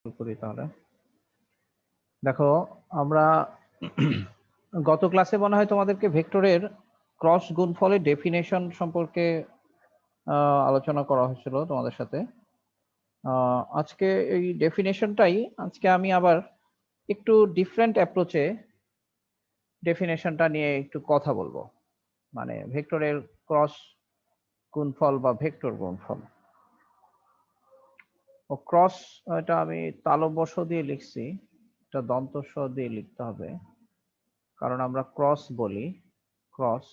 করি তাহলে দেখো আমরা গত ক্লাসে মনে হয় তোমাদেরকে ভেক্টরের ক্রস গুণফলের ডেফিনেশন সম্পর্কে আলোচনা করা হয়েছিল তোমাদের সাথে। আজকে এই ডেফিনেশনটাই আজকে আমি আবার একটু ডিফারেন্ট অ্যাপ্রোচে ডেফিনেশনটা নিয়ে একটু কথা বলবো, মানে ভেক্টরের ক্রস গুণফল বা ভেক্টর গুণফল ও ক্রস। এটা আমি তালব্য স দিয়ে লিখছি, এটা দন্ত স দিয়ে লিখতে হবে কারণ আমরা ক্রস বলি। ক্রস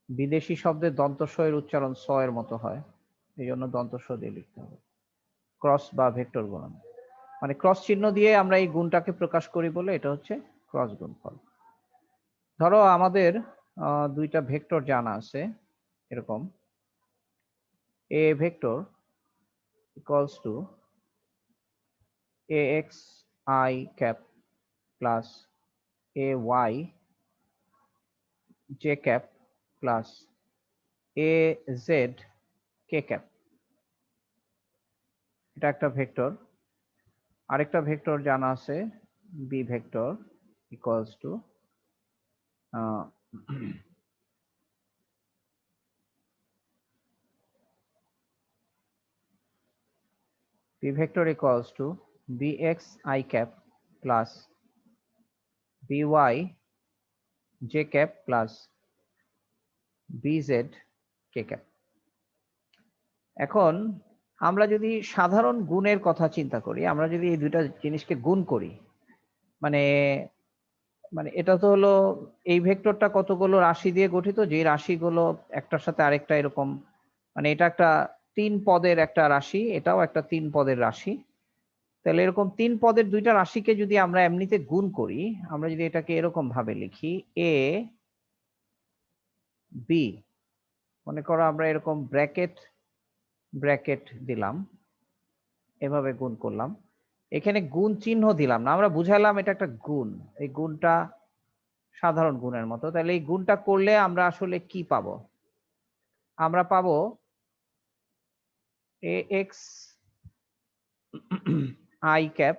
বিদেশি শব্দের দন্ত স এর উচ্চারণ স এর মতো হয়, এই জন্য দন্ত স দিয়ে লিখতে হবে। ক্রস বা ভেক্টর গুণন মানে ক্রস চিহ্ন দিয়ে আমরা এই গুণটাকে প্রকাশ করি বলে এটা হচ্ছে ক্রস গুণফল। ধরো আমাদের দুইটা ভেক্টর জানা আছে এরকম, এ vector equals two ax I cap plus ay j cap plus az k cap। এটা একটা ভেক্টর। আরেকটা ভেক্টর জানা আছে B vector equals to B vector equals to bx I cap plus by j cap plus bz k cap। এখন আমরা যদি সাধারণ গুণের কথা চিন্তা করি, আমরা যদি এই দুইটা জিনিসকে গুণ করি, মানে মানে এটা তো হলো এই ভেক্টরটা কতগুলো রাশি দিয়ে গঠিত, যে রাশিগুলো একটার সাথে আরেকটা এরকম, মানে এটা একটা 3 পদের একটা রাশি, এটাও একটা 3 পদের রাশি। তাহলে এরকম 3 পদের দুইটা রাশিকে যদি আমরা এমনিতে গুণ করি, আমরা যদি এটাকে এরকম ভাবে লিখি এ বি, মনে করো আমরা এরকম ব্র্যাকেট ব্র্যাকেট দিলাম, এভাবে গুণ করলাম, এখানে গুণ চিহ্ন দিলাম না, আমরা বুঝাইলাম এটা একটা গুণ, এই গুণটা সাধারণ গুণের মতো। তাহলে এই গুণটা করলে আমরা আসলে কি পাবো? আমরা পাবো ax I cap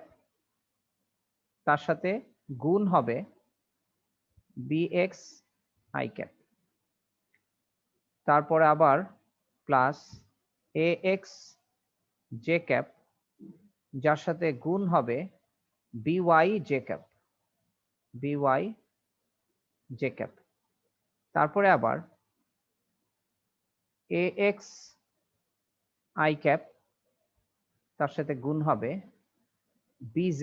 তার সাথে গুণ হবে bx I cap, তারপরে আবার প্লাস ax j cap যার সাথে গুণ হবে by j cap by j cap, তারপরে আবার ax I cap তার সাথে গুণ হবে bz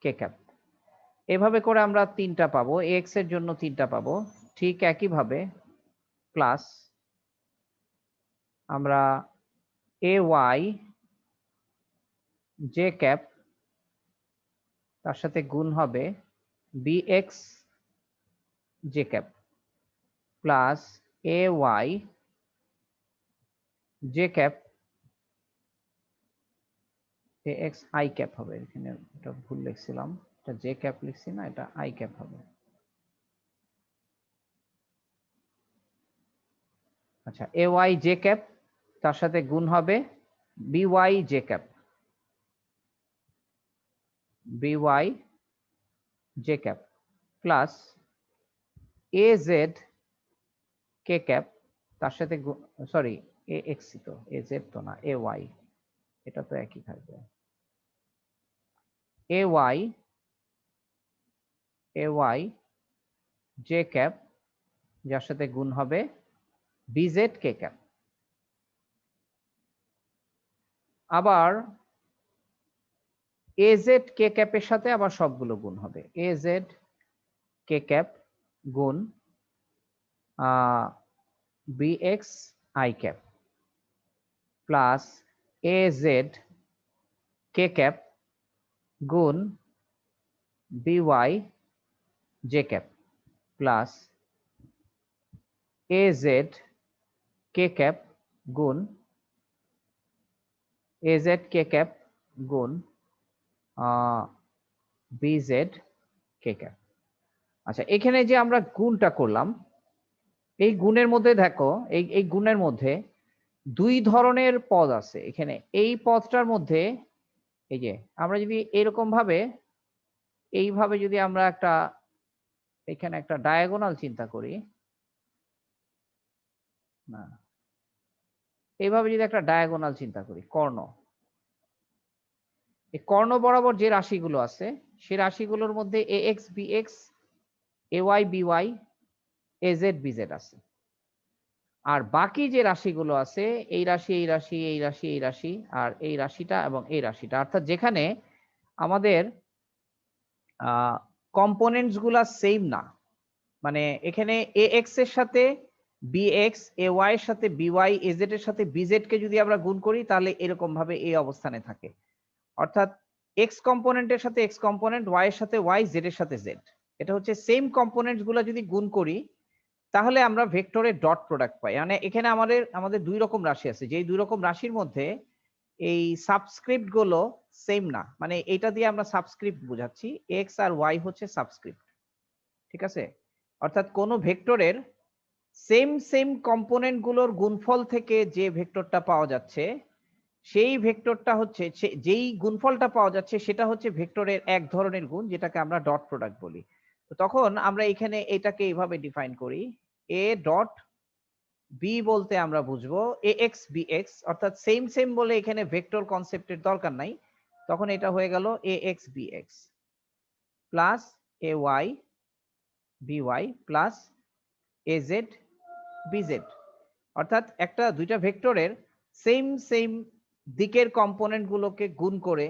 k cap। এভাবে করে আমরা তিনটা পাবো, x এর জন্য তিনটা পাবো। ঠিক একইভাবে প্লাস আমরা ay j cap তার সাথে গুণ হবে bx j cap plus ay j cap ax I cap হবে, এখানে এটা ভুল লিখছিলাম, এটা j cap লিখছি না, এটা I cap হবে। আচ্ছা ay j cap তার সাথে গুণ হবে by j cap by j cap plus az k cap তার সাথে সরি ax তো az তো না ay, এটা তো একই থাকবে ay j cap যার সাথে গুণ হবে bz k cap। আবার az k cap এর সাথে আবার সবগুলো গুণ হবে, az k cap গুণ bx I cap plus az k cap গুণ by j cap plus az k cap গুণ az k cap গুণ bz k cap। আচ্ছা এখানে যে আমরা গুণটা করলাম, এই গুণের মধ্যে দেখো এই গুণের মধ্যে দুই ধরনের পদ আছে এখানে। এই পদটার মধ্যে এই যে আমরা যদি এরকম ভাবে এইভাবে যদি আমরা একটা এখানে একটা ডায়াগোনাল চিন্তা করি, না এইভাবে যদি একটা ডায়াগোনাল চিন্তা করি, কর্ণ, এই কর্ণ বরাবর যে রাশিগুলো আছে সেই রাশিগুলোর মধ্যে ax bx ay by az bz আছে। আর বাকি যে রাশিগুলো আছে এই রাশি এই রাশি এই রাশি এই রাশি আর এই রাশিটা এবং এই রাশিটা, অর্থাৎ যেখানে আমাদের কম্পোনেন্টস গুলা সেম না, মানে এখানে ax এর সাথে bx, ay এর সাথে by, az এর সাথে bz কে যদি আমরা গুণ করি তাহলে এরকম ভাবে এই অবস্থানে থাকে। অর্থাৎ x কম্পোনেন্টের সাথে x কম্পোনেন্ট, y এর সাথে y, z এর সাথে z, এটা হচ্ছে সেম কম্পোনেন্টস গুলা যদি গুণ করি তাহলে আমরা ভেক্টরের ডট প্রোডাক্ট পাই। মানে এখানে আমাদের দুই রকম রাশি আছে, যেই দুই রকম রাশির মধ্যে এই সাবস্ক্রিপ্ট গুলো সেম না, মানে এটা দিয়ে আমরা সাবস্ক্রিপ্ট বোঝাচ্ছি, এক্স আর ওয়াই হচ্ছে সাবস্ক্রিপ্ট, ঠিক আছে? অর্থাৎ কোন ভেক্টরের সেম কম্পোনেন্ট গুলোর গুণফল থেকে যে ভেক্টরটা পাওয়া যাচ্ছে সেই ভেক্টরটা হচ্ছে, যেই গুণফলটা পাওয়া যাচ্ছে সেটা হচ্ছে ভেক্টরের এক ধরনের গুণ, যেটাকে আমরা ডট প্রোডাক্ট বলি। তো তখন আমরা এখানে এটাকে এইভাবে ডিফাইন করি, এ ডট বি বলতে আমরা বুঝবো ax bx, অর্থাৎ সেম বলে এখানে ভেক্টর কনসেপ্টের দরকার নাই, তখন এটা হয়ে গেল ax bx plus ay by plus az bz। অর্থাৎ একটা দুইটা ভেক্টরের সেম দিকের কম্পোনেন্ট গুলোকে গুণ করে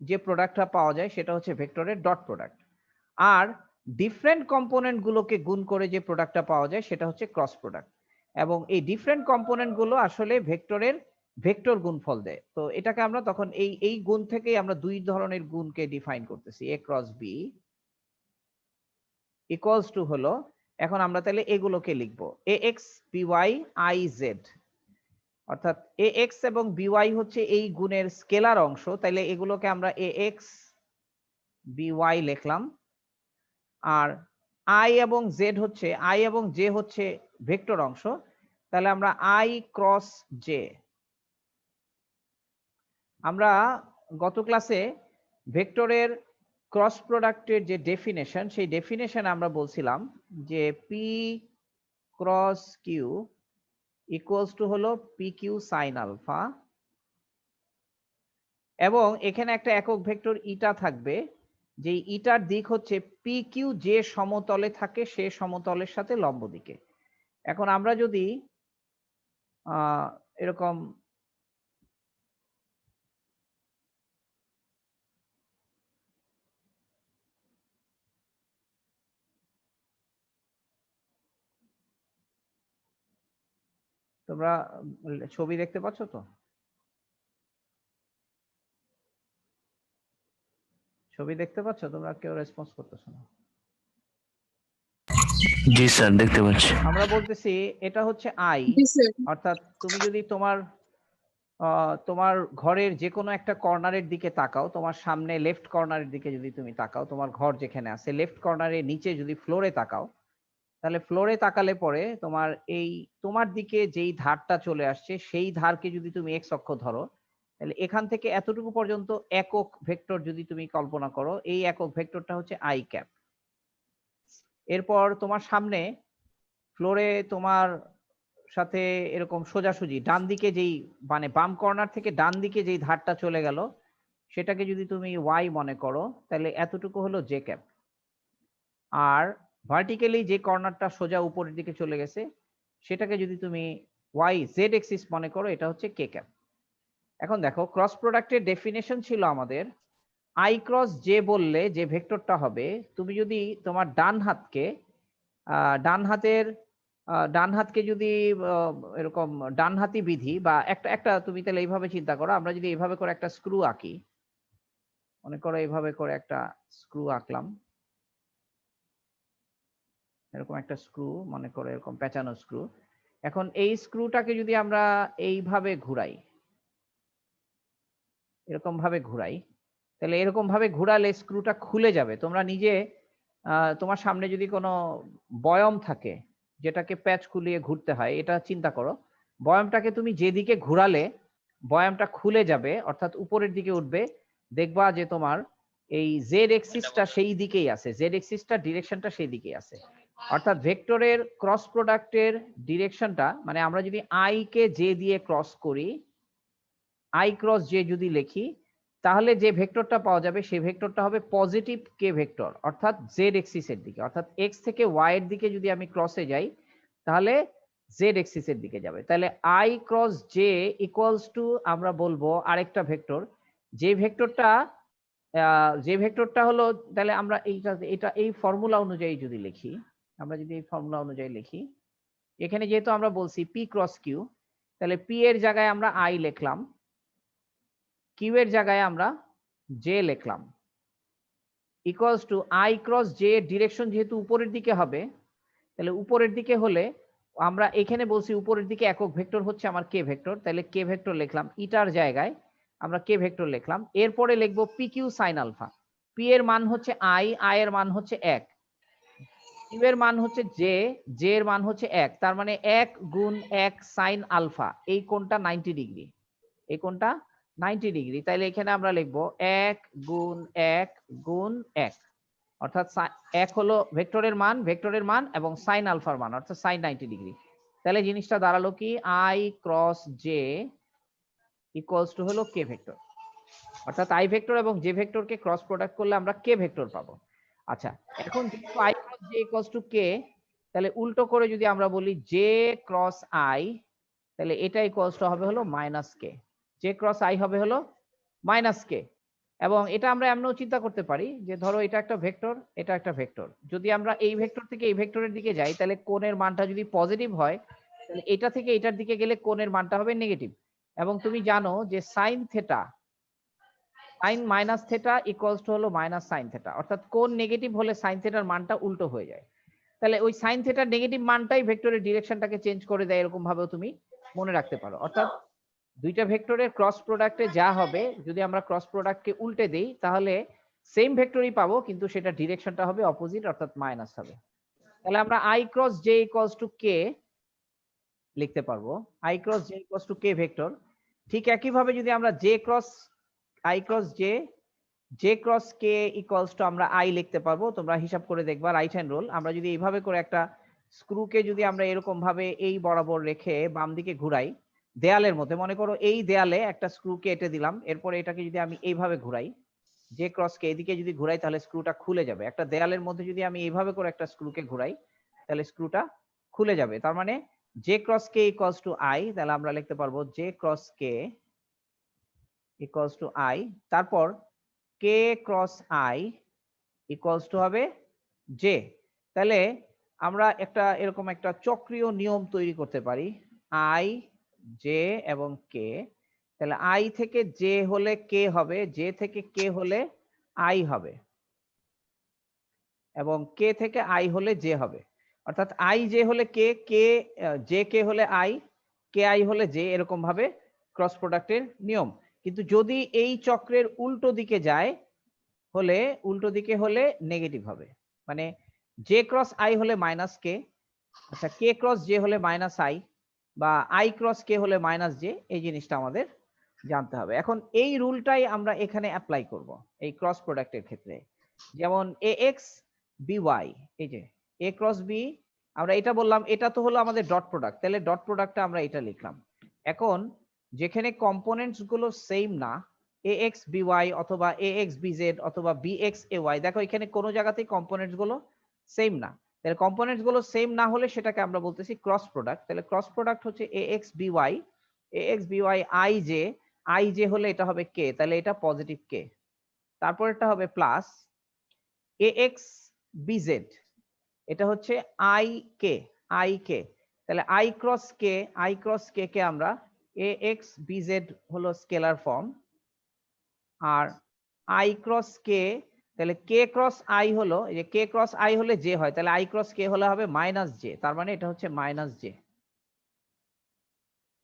যে প্রোডাক্টটা পাওয়া যায় সেটা হচ্ছে ভেক্টরের ডট প্রোডাক্ট, আর ডিফারেন্ট কম্পোনেন্ট গুলোকে গুণ করে যে প্রোডাক্টটা পাওয়া যায় সেটা হচ্ছে ক্রস প্রোডাক্ট। এবং এই ডিফারেন্ট কম্পোনেন্ট গুলো আসলে ভেক্টরের ভেক্টর গুণফল দেয়। তো এটাকে আমরা তখন এই গুণ থেকেই আমরা দুই ধরনের গুণকে ডিফাইন করতেছি, a cross b equals to হলো, এখন আমরা তাহলে এগুলোকে লিখবো ax by iz, অর্থাৎ ax এবং by হচ্ছে এই গুণের স্কেলার অংশ, তাহলে এগুলোকে আমরা ax by লিখলাম। আর i এবং z হচ্ছে, i এবং j হচ্ছে ভেক্টর অংশ, তাহলে আমরা i ক্রস j। আমরা গত ক্লাসে ভেক্টরের ক্রস প্রোডাক্টের যে ডেফিনেশন, সেই ডেফিনেশন আমরা বলছিলাম যে p cross q equals to হলো pq সাইন আলফা, এবং এখানে একটা একক ভেক্টর ইটা থাকবে, যে ইটার দিক হচ্ছে pq যে সমতলে থাকে সে সমতলের সাথে লম্ব দিকে। এখন আমরা যদি এরকম তোমরা ছবি দেখতে পাচ্ছ তো? ছবি দেখতে পাচ্ছ তোমরা? কেউ রেসপন্স করতেছো না। জি স্যার, দেখতে পাচ্ছি। আমরা বলতেছি এটা হচ্ছে আই, অর্থাৎ তুমি যদি তোমার ঘরের যে কোনো একটা কর্নারের দিকে তাকাও, তোমার সামনে লেফট কর্নারের দিকে যদি তুমি তাকাও, তোমার ঘর যেখানে আছে লেফট কর্নারের নিচে যদি ফ্লোরে তাকাও, তাহলে ফ্লোরে তাকালে পরে তোমার দিকে যেই ধারটা চলে আসছে সেই ধারকে যদি তুমি এক্স অক্ষ ধরো, তাহলে এখান থেকে এতটুকু পর্যন্ত একক ভেক্টর যদি তুমি কল্পনা করো, এই একক ভেক্টরটা হচ্ছে আই ক্যাপ। এরপর তোমার সামনে ফ্লোরে তোমার সাথে এরকম সোজাসুজি ডান দিকে যেই, মানে বাম কর্নার থেকে ডান দিকে যেই ধারটা চলে গেল সেটাকে যদি তুমি ওয়াই মনে করো, তাহলে এতটুকু হলো জে ক্যাপ। আর ভার্টিক্যালি যে কর্নারটা সোজা উপরের দিকে চলে গেছে সেটাকে যদি তুমি ওয়াই জেড এক্সিস মনে করো, এটা হচ্ছে কে ক্যাপ। এখন দেখো ক্রস প্রোডাক্টের ডেফিনেশন ছিল আমাদের আই ক্রস জে বললে যে ভেক্টরটা হবে, তুমি যদি তোমার ডান হাতকে যদি এরকম ডানহাতি বিধি বা একটা তুমি তাহলে এইভাবে চিন্তা করো, আমরা যদি এইভাবে করে একটা স্ক্রু আঁকি, মনে করো এইভাবে করে একটা স্ক্রু আঁকলাম, এরকম একটা স্ক্রু মনে করো, এরকম পেঁচানো স্ক্রু। এখন এই স্ক্রুটাকে যদি আমরা এইভাবে ঘুরাই, এরকম ভাবে ঘুরাই, তাহলে এরকম ভাবে ঘুরালে স্ক্রুটা খুলে যাবে। তোমরা নিজে তোমার সামনে যদি কোনো বয়ম থাকে যেটাকে প্যাচ খুলিয়ে ঘুরতে হয়, এটা চিন্তা করো, বয়ামটাকে তুমি যেদিকে ঘোরালে বয়ামটা খুলে যাবে, অর্থাৎ উপরের দিকে উঠবে, দেখবা যে তোমার এই জেড এক্সিসটা সেই দিকেই আছে, জেড এক্সিসটা ডিরেকশনটা সেই দিকেই আছে। অর্থাৎ ভেক্টরের ক্রস প্রোডাক্টের ডিরেকশনটা, মানে আমরা যদি আই কে জে দিয়ে ক্রস করি, আই ক্রস জে যদি লিখি, তাহলে যে ভেক্টরটা পাওয়া যাবে সেই ভেক্টরটা হবে পজিটিভ কে ভেক্টর, অর্থাৎ জেড এক্সিসের দিকে। অর্থাৎ এক্স থেকে ওয়াই এর দিকে যদি আমি ক্রসে যাই তাহলে জেড এক্সিসের দিকে যাবে। তাহলে i cross j equals to আমরা বলবো আরেকটা ভেক্টর, যে ভেক্টরটা হলো, তাহলে আমরা এটা এই ফর্মুলা অনুযায়ী যদি লিখি, আমরা যদি এই ফর্মুলা অনুযায়ী লিখি, এখানে যেহেতু আমরা বলছি পি ক্রস কিউ, তাহলে পি এর জায়গায় আমরা আই লিখলাম, কিউ এর জায়গায় আমরা জে লিখলাম, equals to I cross J direction যেহেতু উপরের দিকে হবে, তাহলে উপরের দিকে হলে আমরা এখানে বলছি উপরের দিকে একক ভেক্টর হচ্ছে আমার কে ভেক্টর, তাহলে কে ভেক্টর লিখলাম, ইটার জায়গায় আমরা কে ভেক্টর লিখলাম। এরপরে লিখবো P Q sine alpha. P এর মান হচ্ছে আই, আই এর মান হচ্ছে 1, কিউ এর মান হচ্ছে জে, জে এর মান হচ্ছে 1, তার মানে 1 গুণ 1 সাইন আলফা, এই কোণটা 90 ডিগ্রি, এই কোণটা 90 ডিগ্রি। তাইলে এখানে আমরা লিখবো 1 গুণ 1 গুণ 1, অর্থাৎ 1 হলো ভেক্টরের মান এবং সাইন আলফার মান, অর্থাৎ সাইন 90 ডিগ্রি। তাহলে জিনিসটা দাঁড়ালো কি, i cross j equals to হলো কে ভেক্টর, অর্থাৎ আই ভেক্টর এবং জে ভেক্টরকে ক্রস প্রোডাক্ট করলে আমরা কে ভেক্টর পাবো। আচ্ছা, এখন যেহেতু i cross j equals to k, তাহলে উল্টো করে যদি আমরা বলি জে ক্রস আই, তাহলে এটা ইকুয়ালস টু হবে হলো minus K, J cross I হবে হলো মাইনাস কে। এবং এটা আমরা এমনও চিন্তা করতে পারি যে ধরো এটা একটা ভেক্টর, এটা একটা ভেক্টর, যদি আমরা এই ভেক্টর থেকে এই ভেক্টরের দিকে যাই তাহলে কোণের মানটা যদি পজিটিভ হয়, তাহলে এটা থেকে এটার দিকে গেলে কোণের মানটা হবে নেগেটিভ। এবং তুমি জানো যে sine theta, sine minus theta equals to হলো মাইনাস সাইন থেটা, অর্থাৎ কোণ নেগেটিভ হলে সাইন থেটার মানটা উল্টো হয়ে যায়। তাহলে ওই সাইন থেটার নেগেটিভ মানটাই ভেক্টরের ডিরেকশনটাকে চেঞ্জ করে দেয়, এরকম ভাবেও তুমি মনে রাখতে পারো। অর্থাৎ দুইটা ভেক্টরের ক্রস প্রোডাক্টে যা হবে, যদি আমরা ক্রস প্রোডাক্টকে উল্টে দেই তাহলে সেম ভেক্টরই পাবো, কিন্তু সেটা ডিরেকশনটা হবে অপোজিট, অর্থাৎ মাইনাস হবে। তাহলে আমরা i cross j equals to k লিখতে পারবো, i cross j equals to k vector. ঠিক একই ভাবে যদি আমরা j cross i cross j, j cross k equals to আমরা আই লিখতে পারবো। তোমরা হিসাব করে দেখবা রাইট হ্যান্ড রুল, আমরা যদি এইভাবে করে একটা স্ক্রুকে যদি আমরা এরকম ভাবে এই বরাবর রেখে বাম দিকে ঘুরাই, দেয়ালের মধ্যে মনে করো এই দেয়ালে একটা স্ক্রুকে এঁটে দিলাম, এরপরে এটাকে যদি আমি এইভাবে ঘুরাই, জে ক্রস কে এদিকে যদি ঘুরাই তাহলে স্ক্রুটা খুলে যাবে। একটা দেয়ালের মধ্যে যদি আমি এইভাবে করে একটা স্ক্রুকে ঘুরাই তাহলে স্ক্রুটা খুলে যাবে। তার মানে J cross k equals two I, তাহলে আমরা লিখতে পারবো J cross k equals two I, তারপর কে ক্রস আই ইকুয়ালস টু হবে জে। তাহলে আমরা একটা এরকম একটা চক্রীয় নিয়ম তৈরি করতে পারি, আই জে এবং কে। তাহলে আই থেকে জে হলে কে হবে, জে থেকে কে হলে আই হবে, এবং কে থেকে আই হলে জে হবে। অর্থাৎ আই জে হলে কে, কে জে কে হলে আই, কে আই হলে জে, এরকম ভাবে ক্রস প্রোডাক্টের নিয়ম। কিন্তু যদি এই চক্রের উল্টো দিকে যায়, হলে উল্টো দিকে হলে নেগেটিভ হবে, মানে জে ক্রস আই হলে মাইনাস কে, আচ্ছা কে ক্রস জে হলে মাইনাস আই, বা আই ক্রস কে হলে মাইনাস জে, এই জিনিসটা আমাদের জানতে হবে। এখন এই রুলটাই আমরা এখানে অ্যাপ্লাই করব এই ক্রস প্রোডাক্টের ক্ষেত্রে। যেমন এ এক্স বি ওয়াই, এই যে এ ক্রস বি, আমরা এটা বললাম, এটা তো হলো আমাদের ডট প্রোডাক্ট, তাহলে ডট প্রোডাক্টটা আমরা এটা লিখলাম। এখন যেখানে কম্পোনেন্টস গুলো সেম না, এ এক্স বি ওয়াই অথবা এ এক্স বি জেড অথবা বি এক্স এ ওয়াই, দেখো এখানে কোনো জায়গাতেই কম্পোনেন্টস গুলো সেম না। তাহলে কম্পোনেন্টস গুলো সেম না হলে সেটাকে আমরা বলতেছি ক্রস প্রোডাক্ট। তাহলে ক্রস প্রোডাক্ট হচ্ছে a x b y, a x b y i j, i j হলে এটা হবে কে, তাহলে এটা পজিটিভ কে। তারপর এটা হবে plus a x b z, এটা হচ্ছে আই কে, আই কে। তাহলে i cross k, i cross k k আমরা এ এক্স বি জেড হলো স্কেলার ফর্ম, আর আই ক্রস কে, তাহলে কে ক্রস আই হলো, এই যে কে ক্রস আই হলে জে হয়, তাহলে আই ক্রস কে হলে হবে মাইনাস জে, তার মানে এটা হচ্ছে মাইনাস জে,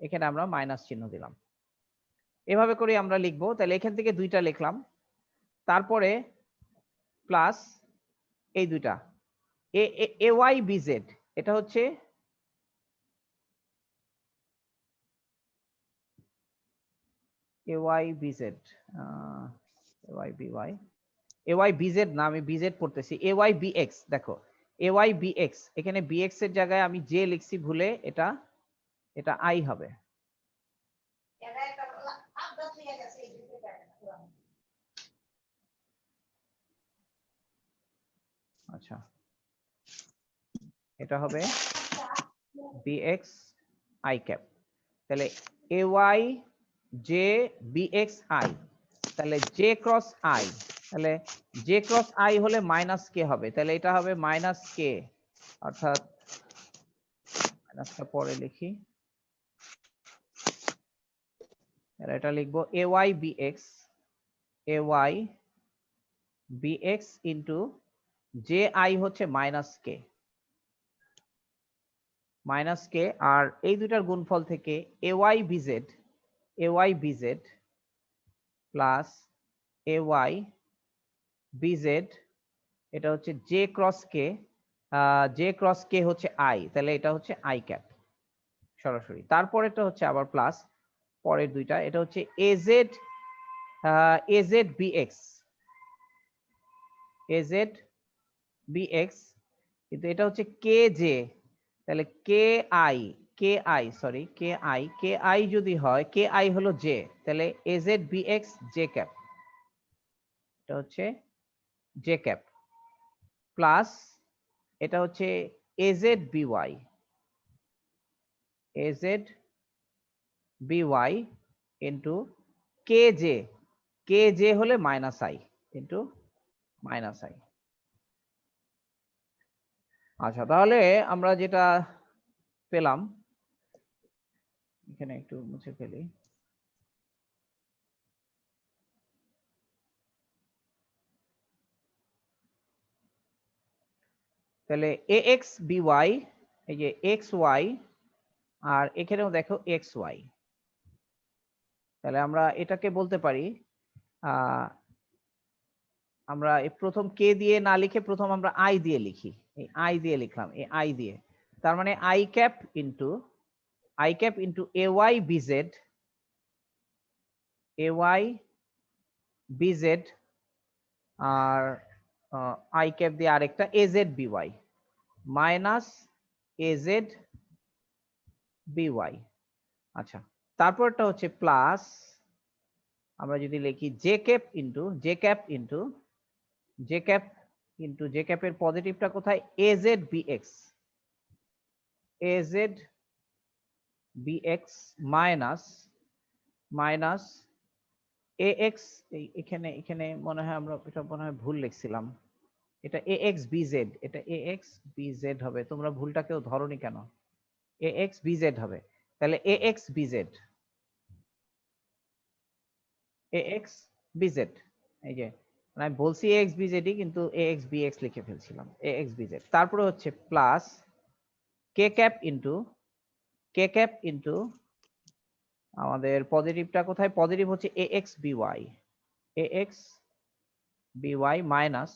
এখানে আমরা মাইনাস চিহ্ন দিলাম। এভাবে করে আমরা লিখবো। তাহলে এখান থেকে দুইটা লিখলাম, তারপরে প্লাস এই দুইটা এ ওয়াই বি জেড, এটা হচ্ছে ay bz, ay by, ay bz না, আমি bz পড়তেছি, ay bx। দেখো ay bx, এখানে bx এর জায়গায় আমি যে লিখছি ভুলে, এটা এটা i হবে। আচ্ছা, এটা হবে bx i ক্যাপ। তাহলে ay j bx i, তাহলে j ক্রস i, তাহলে j ক্রস i হলে মাইনাস কে হবে, তাহলে এটা হবে মাইনাস কে, অর্থাৎ মাইনাসটা পরে লিখি, এটা লিখবো ay bx, ay bx into ji হচ্ছে মাইনাস কে, মাইনাস কে, আর এই দুইটার গুণফল থেকে ay bz plus ay bz, এটা হচ্ছে জে ক্রস কে, জে ক্রস কে হচ্ছে আই, তাহলে এটা হচ্ছে আই ক্যাপ সরাসরি। তারপরেটা হচ্ছে আবার প্লাস, পরের দুইটা, এটা হচ্ছে A Z A Z B X, A Z B X, কিন্তু এটা হচ্ছে কে জে, তাহলে কে আই, কে আই যদি হয়, কে আই হলো জে, তাহলে এজেড বিএক্স জে ক্যাপ, এটা হচ্ছে জে ক্যাপ, প্লাস এটা হচ্ছে a z b y, a z b y into k j হলে minus i into minus i. আচ্ছা, তাহলে আমরা যেটা পেলাম, এখানে একটু মুছে ফেলি, তাহলে এ এক্স বিওয়াই, এই যে এক্স ওয়াই, আর এখানেও দেখো এক্স ওয়াই, তাহলে আমরা এটাকে বলতে পারি, আমরা প্রথম কে দিয়ে না লিখে প্রথম আমরা আই দিয়ে লিখি, এই আই দিয়ে লিখলাম, এই আই দিয়ে, তার মানে I cap into A Y B Z, A Y B Z, আর আই ক্যাপ দিয়ে আরেকটা A Z B Y minus A Z B Y. আচ্ছা, তারপরটা হচ্ছে প্লাস, আমরা যদি লিখি জে ক্যাপ ইন্টু জে ক্যাপের পজিটিভটা কোথায়, A Z B X minus A X, এখানে এখানে মনে হয় আমরা এটা মনে হয় ভুল লিখছিলাম, এটা এ এক্স বিজেড, এটা এ এক্স বিজেড হবে, তোমরা ভুলটা কেউ ধরনি কেন, এ এক্স বিজেড হবে, তাহলে এ এক্স বিজেড, এ এক্স বিজেড, এই যে মানে আমি বলছি এ এক্স বিজেডই, কিন্তু এ এক্স বিএক্স লিখে ফেলছিলাম, এ এক্স বিজেড। তারপরে হচ্ছে প্লাস কে ক্যাপ ইন্টু আমাদের পজিটিভটা কোথায়, পজিটিভ হচ্ছে a x b y minus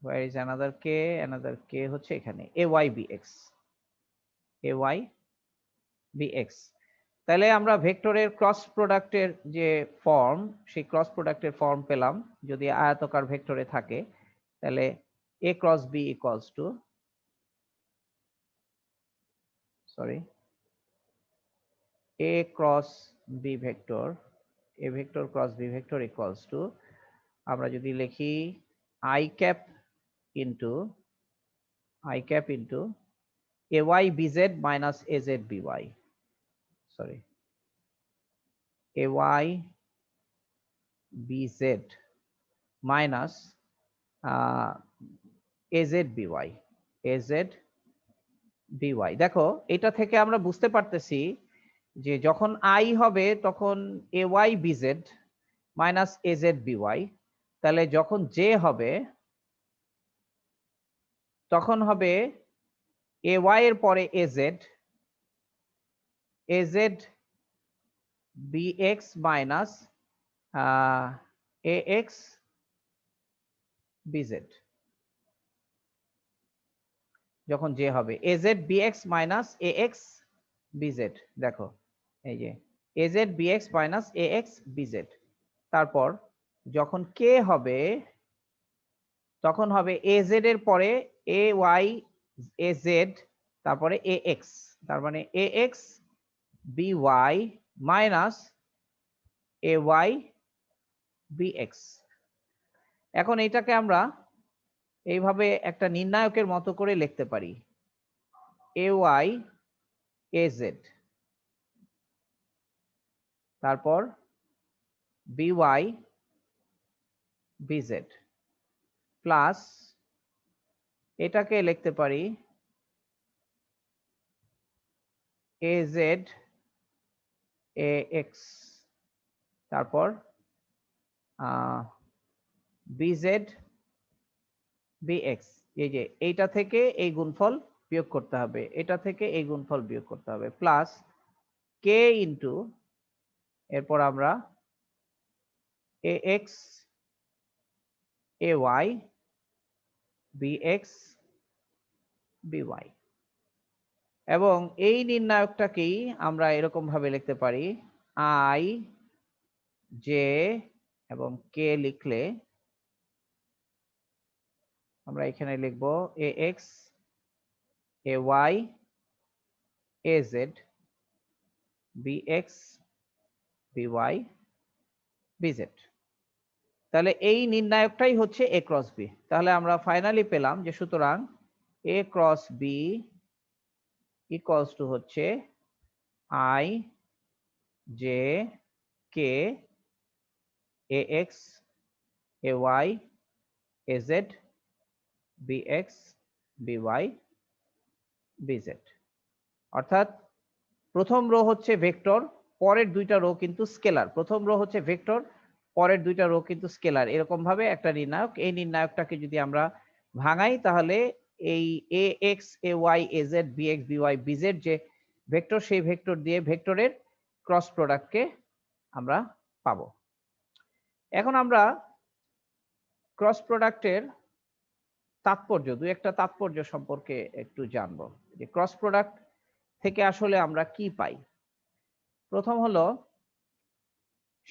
where is another k হচ্ছে এখানে ay bx। তাহলে আমরা ভেক্টরের ক্রস প্রোডাক্টের যে ফর্ম, সেই ক্রস প্রোডাক্টের ফর্ম পেলাম, যদি আয়তাকার ভেক্টরে থাকে, তাহলে a cross b equals to, sorry, a cross b vector, a vector cross b vector equals to, আমরা যদি লিখি i cap into ay bz minus az by, sorry, ay bz minus az by। দেখো এটা থেকে আমরা বুঝতে পারতেছি যে যখন i হবে তখন ay bz minus az by, তাহলে যখন j হবে তখন হবে ay এর পরে az bx minus ax bz, যখন যে হবে az bx minus ax bz। দেখো এই যে az bx minus ax bz। তারপর যখন কে হবে তখন হবে az এর পরে ay az, তারপরে ax, তার মানে ax by minus ay bx। এখন এটাকে আমরা এইভাবে একটা নির্ণায়কের মতো করে লিখতে পারি ay az, তারপর by bz প্লাস এটাকে লিখতে পারি az ax, তারপর bz bx। এই যে এইটা থেকে এই গুণফল বিয়োগ করতে হবে, এটা থেকে এই গুণফল বিয়োগ করতে হবে, প্লাস k ইন্টু এরপর আমরা ax ay bx by, এবং এই নির্ণায়কটাকেই আমরা এরকম ভাবে লিখতে পারি i j এবং k লিখলে আমরা এখানে লিখব ax ay az bx by bz। তাহলে এই নির্ণায়কটাই হচ্ছে a ক্রস b। তাহলে আমরা ফাইনালি পেলাম যে সুতরাং a cross b equals to হচ্ছে i j k ax ay az bx by bz। অর্থাৎ প্রথম রো হচ্ছে ভেক্টর, পরের দুইটা রো কিন্তু স্কেলার। প্রথম রো হচ্ছে ভেক্টর, পরের দুইটা রো কিন্তু স্কেলার। এরকম ভাবে একটা নির্ণায়ক, এই নির্ণায়কটাকে যদি আমরা ভাঙাই তাহলে এই ax ay az bx by bz যে ভেক্টর, সেই ভেক্টর দিয়ে ভেক্টরের ক্রস প্রোডাক্টকে আমরা পাবো। এখন আমরা ক্রস প্রোডাক্টের তাৎপর্য, দুই একটা তাৎপর্য সম্পর্কে একটু জানবো যে ক্রস প্রোডাক্ট থেকে আসলে আমরা কি পাই। প্রথম হলো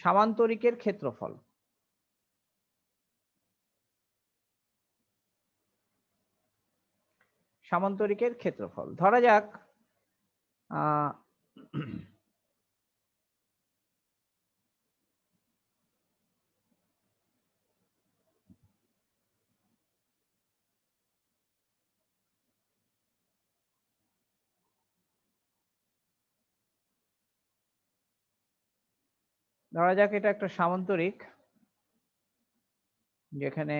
সামান্তরিকের ক্ষেত্রফল। সামান্তরিকের ক্ষেত্রফল ধরা যাক এটা একটা সামান্তরিক, যেখানে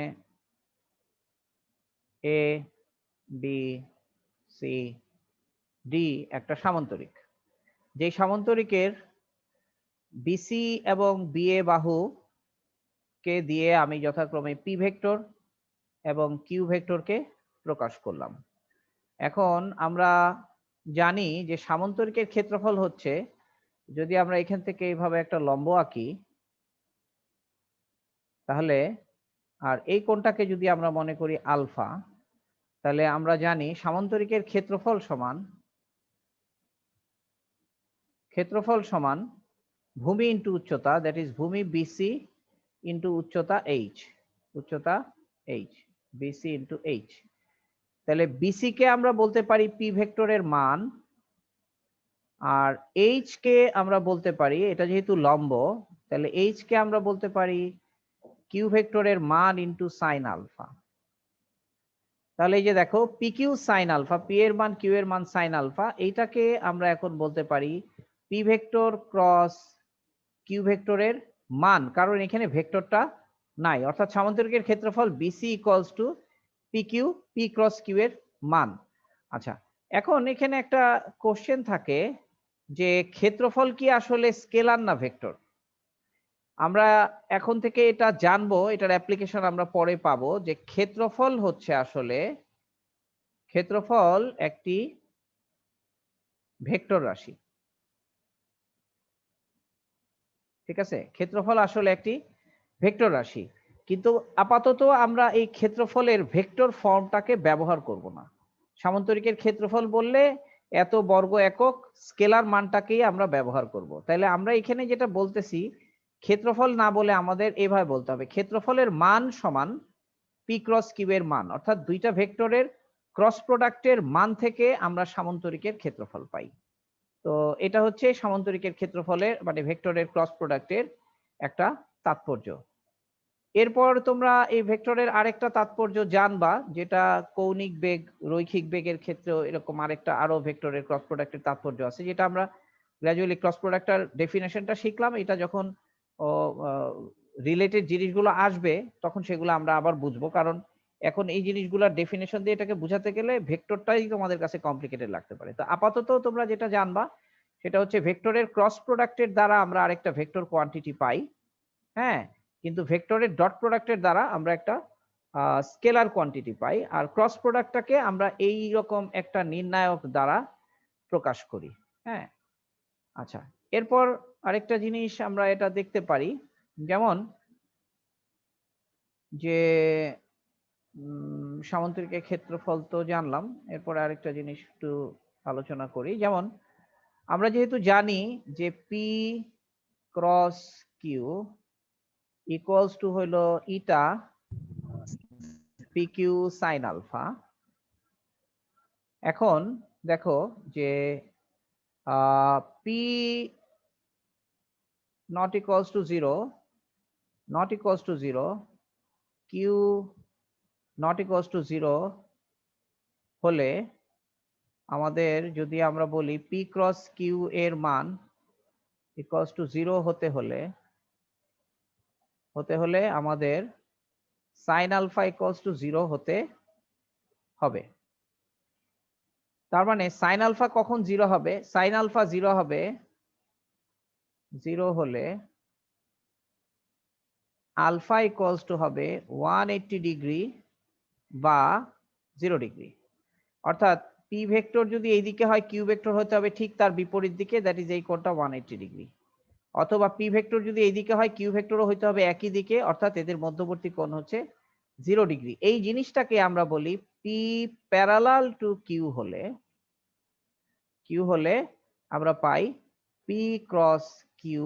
এ বি সি ডি একটা সামান্তরিক, যে সামান্তরিকের বিসি এবং বিএ বাহু কে দিয়ে আমি যথাক্রমে পি ভেক্টর এবং কিউ ভেক্টরকে প্রকাশ করলাম। এখন আমরা জানি যে সামান্তরিকের ক্ষেত্রফল হচ্ছে, যদি আমরা এখান থেকে এইভাবে একটা লম্ব আঁকি তাহলে, আর এই কোণটাকে যদি আমরা মনে করি আলফা, তাহলে আমরা জানি সামান্তরিকের ক্ষেত্রফল সমান ভূমি ইন্টু উচ্চতা, দ্যাট ইজ ভূমি বিসি ইন্টু উচ্চতা এইচ, উচ্চতা এইচ, বিসি ইন্টু এইচ। তাহলে বিসি কে আমরা বলতে পারি পি ভেক্টরের মান, আর এইচ কে আমরা বলতে পারি, এটা যেহেতু লম্ব তাহলে এইচ কে আমরা বলতে পারি কিউ ভেক্টরের মান ইন্টু সাইন আলফা। তাহলে এই যে দেখো P Q sine alpha, P এর মান কিউ এর মান সাইন আলফা, এইটাকে আমরা এখন বলতে পারি পি ভেক্টর ক্রস কিউ ভেক্টরের মান, কারণ এখানে ভেক্টরটা নাই, অর্থাৎ সামান্তরিকের ক্ষেত্রফল B C equals to P Q, P cross Q এর মান। আচ্ছা, এখন এখানে একটা কোশ্চেন থাকে যে ক্ষেত্রফল কি আসলে স্কেলার না ভেক্টর? আমরা এখন থেকে এটা জানবো, এটার অ্যাপ্লিকেশন আমরা পরে পাবো, যে ক্ষেত্রফল হচ্ছে আসলে, ক্ষেত্রফল একটি ভেক্টর রাশি। ঠিক আছে, ক্ষেত্রফল আসলে একটি ভেক্টর রাশি, কিন্তু আপাতত আমরা এই ক্ষেত্রফলের ভেক্টর ফর্মটাকে ব্যবহার করব না। সামান্তরিকের ক্ষেত্রফল বললে এত বর্গ একক স্কেলার মানটাকেই আমরা ব্যবহার করব। তাহলে আমরা এখানে যেটা বলতেছি, ক্ষেত্রফল না বলে আমাদের এভাবে বলতে হবে, ক্ষেত্রফলের মান সমান পি ক্রস কিউ এর মান, অর্থাৎ দুইটা ভেক্টরের ক্রস প্রোডাক্টের মান থেকে আমরা সামান্তরিকের ক্ষেত্রফল পাই। তো এটা হচ্ছে সামান্তরিকের ক্ষেত্রফলের মানে ভেক্টরের ক্রস প্রোডাক্টের একটা তাৎপর্য। এরপর তোমরা এই ভেক্টরের আরেকটা তাৎপর্য জানবা, যেটা কৌণিক বেগ রৈখিক বেগের ক্ষেত্রেও এরকম আরেকটা আরো ভেক্টরের ক্রস প্রোডাক্টের তাৎপর্য আছে, যেটা আমরা গ্র্যাজুয়ালি ক্রস প্রোডাক্টের ডেফিনেশনটা শিখলাম। এটা যখন রিলেটেড জিনিসগুলো আসবে তখন সেগুলো আমরা আবার বুঝবো, কারণ এখন এই জিনিসগুলোর ডেফিনেশন দিয়ে এটাকে বোঝাতে গেলে ভেক্টরটাই তোমাদের কাছে কমপ্লিকেটেড লাগতে পারে। তো আপাতত তোমরা যেটা জানবা সেটা হচ্ছে ভেক্টরের ক্রস প্রোডাক্টের দ্বারা আমরা আরেকটা ভেক্টর কোয়ান্টিটি পাই, হ্যাঁ, কিন্তু ভেক্টরের ডট প্রোডাক্টের দ্বারা আমরা একটা স্কেলার কোয়ান্টিটি পাই, আর ক্রস প্রোডাক্টটাকে আমরা এই রকম একটা নির্ণায়ক দ্বারা প্রকাশ করি। হ্যাঁ, আচ্ছা, এরপর আরেকটা জিনিস আমরা এটা দেখতে পারি, যেমন যে সামান্তরিকের ক্ষেত্রফল তো জানলাম, এরপর আরেকটা জিনিস একটু আলোচনা করি। যেমন আমরা যেহেতু জানি যে P cross Q equals to হলো ইটা পি কিউ সাইন আলফা। এখন দেখো যে p not equals to zero, not equals to zero, q not equals to zero হলে আমাদের যদি আমরা বলি পি ক্রস কিউ এর মান ইকুয়ালস টু জিরো হতে হলে আমাদের sine alpha equals to zero হতে হবে। তার মানে সাইন আলফা কখন জিরো হবে? সাইন আলফা জিরো হবে, জিরো হলে আলফা ইকুয়ালস টু হবে 180 ডিগ্রি বা 0 ডিগ্রি। অর্থাৎ পি ভেক্টর যদি এইদিকে হয় কিউ ভেক্টর হতে হবে ঠিক তার বিপরীত দিকে, দ্যাট ইজ এই কোণটা 180 ডিগ্রি। অথবা পি ভেক্টর যদি এইদিকে হয় কিউ ভেক্টরও হইতে হবে একই দিকে, অর্থাৎ এদের মধ্যবর্তী কোণ হচ্ছে 0 ডিগ্রি। এই জিনিসটাকে আমরা বলি পি প্যারালাল টু কিউ হলে আমরা পাই p cross Q